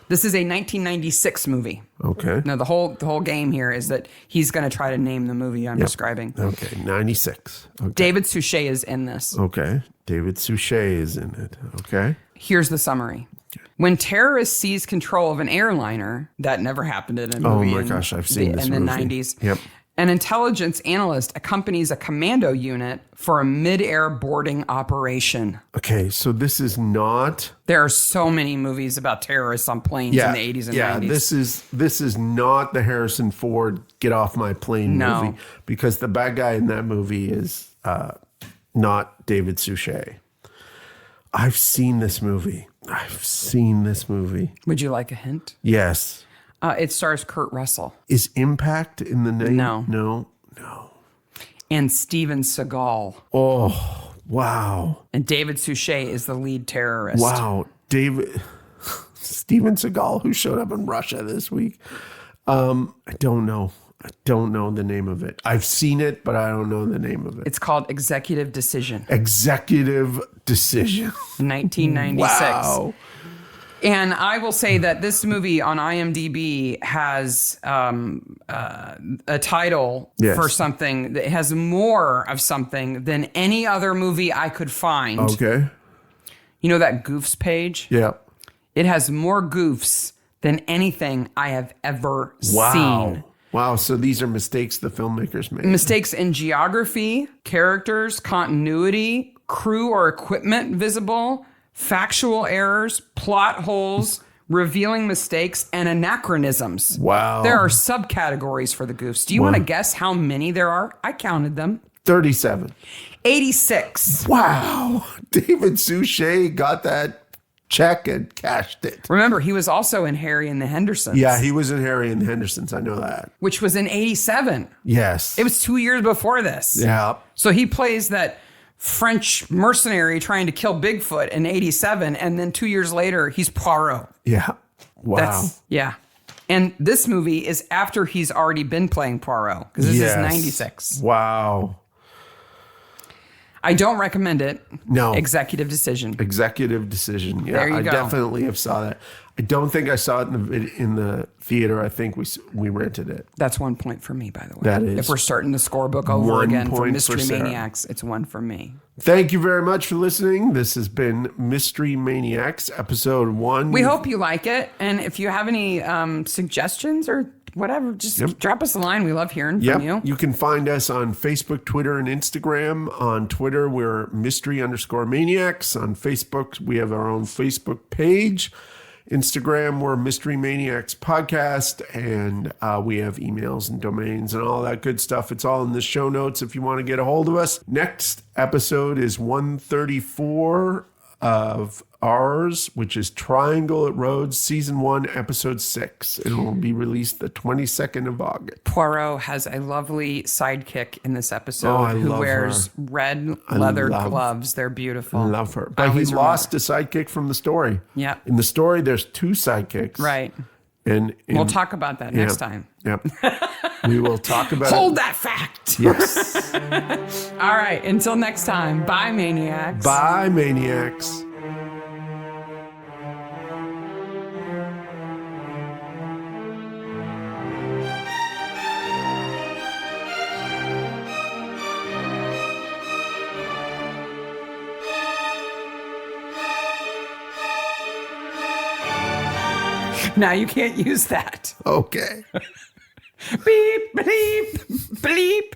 [SPEAKER 1] This is a 1996 movie.
[SPEAKER 2] Okay.
[SPEAKER 1] Now, the whole game here is that he's going to try to name the movie I'm describing.
[SPEAKER 2] Okay, 96. Okay.
[SPEAKER 1] David Suchet is in this.
[SPEAKER 2] Okay. David Suchet is in it. Okay.
[SPEAKER 1] Here's the summary. Okay. When terrorists seize control of an airliner, that never happened in a movie.
[SPEAKER 2] Oh my gosh, I've seen this
[SPEAKER 1] in
[SPEAKER 2] movie.
[SPEAKER 1] the 90s.
[SPEAKER 2] Yep.
[SPEAKER 1] An intelligence analyst accompanies a commando unit for a mid-air boarding operation.
[SPEAKER 2] Okay, so this is not...
[SPEAKER 1] There are so many movies about terrorists on planes in the 80s and 90s.
[SPEAKER 2] This is not the Harrison Ford Get Off My Plane movie, because the bad guy in that movie is not David Suchet. I've seen this movie.
[SPEAKER 1] Would you like a hint?
[SPEAKER 2] Yes.
[SPEAKER 1] It stars Kurt Russell.
[SPEAKER 2] Is Impact in the name?
[SPEAKER 1] No. And Steven Seagal.
[SPEAKER 2] Oh, wow.
[SPEAKER 1] And David Suchet is the lead terrorist.
[SPEAKER 2] Wow. Steven Seagal, who showed up in Russia this week. I don't know. I don't know the name of it. I've seen it, but I don't know the name of it.
[SPEAKER 1] It's called Executive Decision.
[SPEAKER 2] Executive Decision.
[SPEAKER 1] 1996.
[SPEAKER 2] Wow.
[SPEAKER 1] And I will say that this movie on IMDb has a title for something that has more of something than any other movie I could find.
[SPEAKER 2] Okay.
[SPEAKER 1] You know that Goofs page?
[SPEAKER 2] Yeah.
[SPEAKER 1] It has more goofs than anything I have ever seen.
[SPEAKER 2] Wow. So these are mistakes the filmmakers made.
[SPEAKER 1] Mistakes in geography, characters, continuity, crew or equipment visible, factual errors, plot holes, revealing mistakes, and anachronisms.
[SPEAKER 2] Wow.
[SPEAKER 1] There are subcategories for the goofs. Do you want to guess how many there are? I counted them.
[SPEAKER 2] 37.
[SPEAKER 1] 86.
[SPEAKER 2] Wow. David Suchet got that check and cashed it.
[SPEAKER 1] Remember, he was also in Harry and the Hendersons.
[SPEAKER 2] Yeah, he was in Harry and the Hendersons. I know that.
[SPEAKER 1] Which was in 87.
[SPEAKER 2] Yes.
[SPEAKER 1] It was 2 years before this.
[SPEAKER 2] Yeah.
[SPEAKER 1] So he plays that French mercenary trying to kill Bigfoot in 87, and then 2 years later, he's Poirot.
[SPEAKER 2] Yeah. Wow.
[SPEAKER 1] And this movie is after he's already been playing Poirot, because this is 96.
[SPEAKER 2] Wow.
[SPEAKER 1] I don't recommend it.
[SPEAKER 2] No.
[SPEAKER 1] Executive Decision.
[SPEAKER 2] Executive Decision. Yeah,
[SPEAKER 1] there you
[SPEAKER 2] I
[SPEAKER 1] go.
[SPEAKER 2] definitely have saw that. I don't think I saw it in the theater. I think we rented it.
[SPEAKER 1] That's 1 point for me, by the way.
[SPEAKER 2] That is.
[SPEAKER 1] If we're starting the scorebook over again for Mystery Maniacs, it's 1 for me.
[SPEAKER 2] Thank you very much for listening. This has been Mystery Maniacs, episode 1.
[SPEAKER 1] We hope you like it. And if you have any suggestions or whatever, just drop us a line. We love hearing from you.
[SPEAKER 2] You can find us on Facebook, Twitter, and Instagram. On Twitter, we're Mystery_Maniacs. On Facebook, we have our own Facebook page. Instagram, we're Mystery Maniacs Podcast, and we have emails and domains and all that good stuff. It's all in the show notes if you want to get a hold of us. Next episode is 134 of ours, which is Triangle at Rhodes, Season 1, Episode 6. It will be released the 22nd of August.
[SPEAKER 1] Poirot has a lovely sidekick in this episode who wears red leather gloves. They're beautiful.
[SPEAKER 2] I love her. But he lost a sidekick from the story.
[SPEAKER 1] Yeah.
[SPEAKER 2] In the story, there's 2 sidekicks.
[SPEAKER 1] Right.
[SPEAKER 2] And
[SPEAKER 1] we'll talk about that next time.
[SPEAKER 2] Yep. We will talk about
[SPEAKER 1] Hold that fact.
[SPEAKER 2] Yes.
[SPEAKER 1] All right. Until next time. Bye, Maniacs.
[SPEAKER 2] Bye, Maniacs.
[SPEAKER 1] Now you can't use that.
[SPEAKER 2] Okay.
[SPEAKER 1] Beep, bleep, bleep.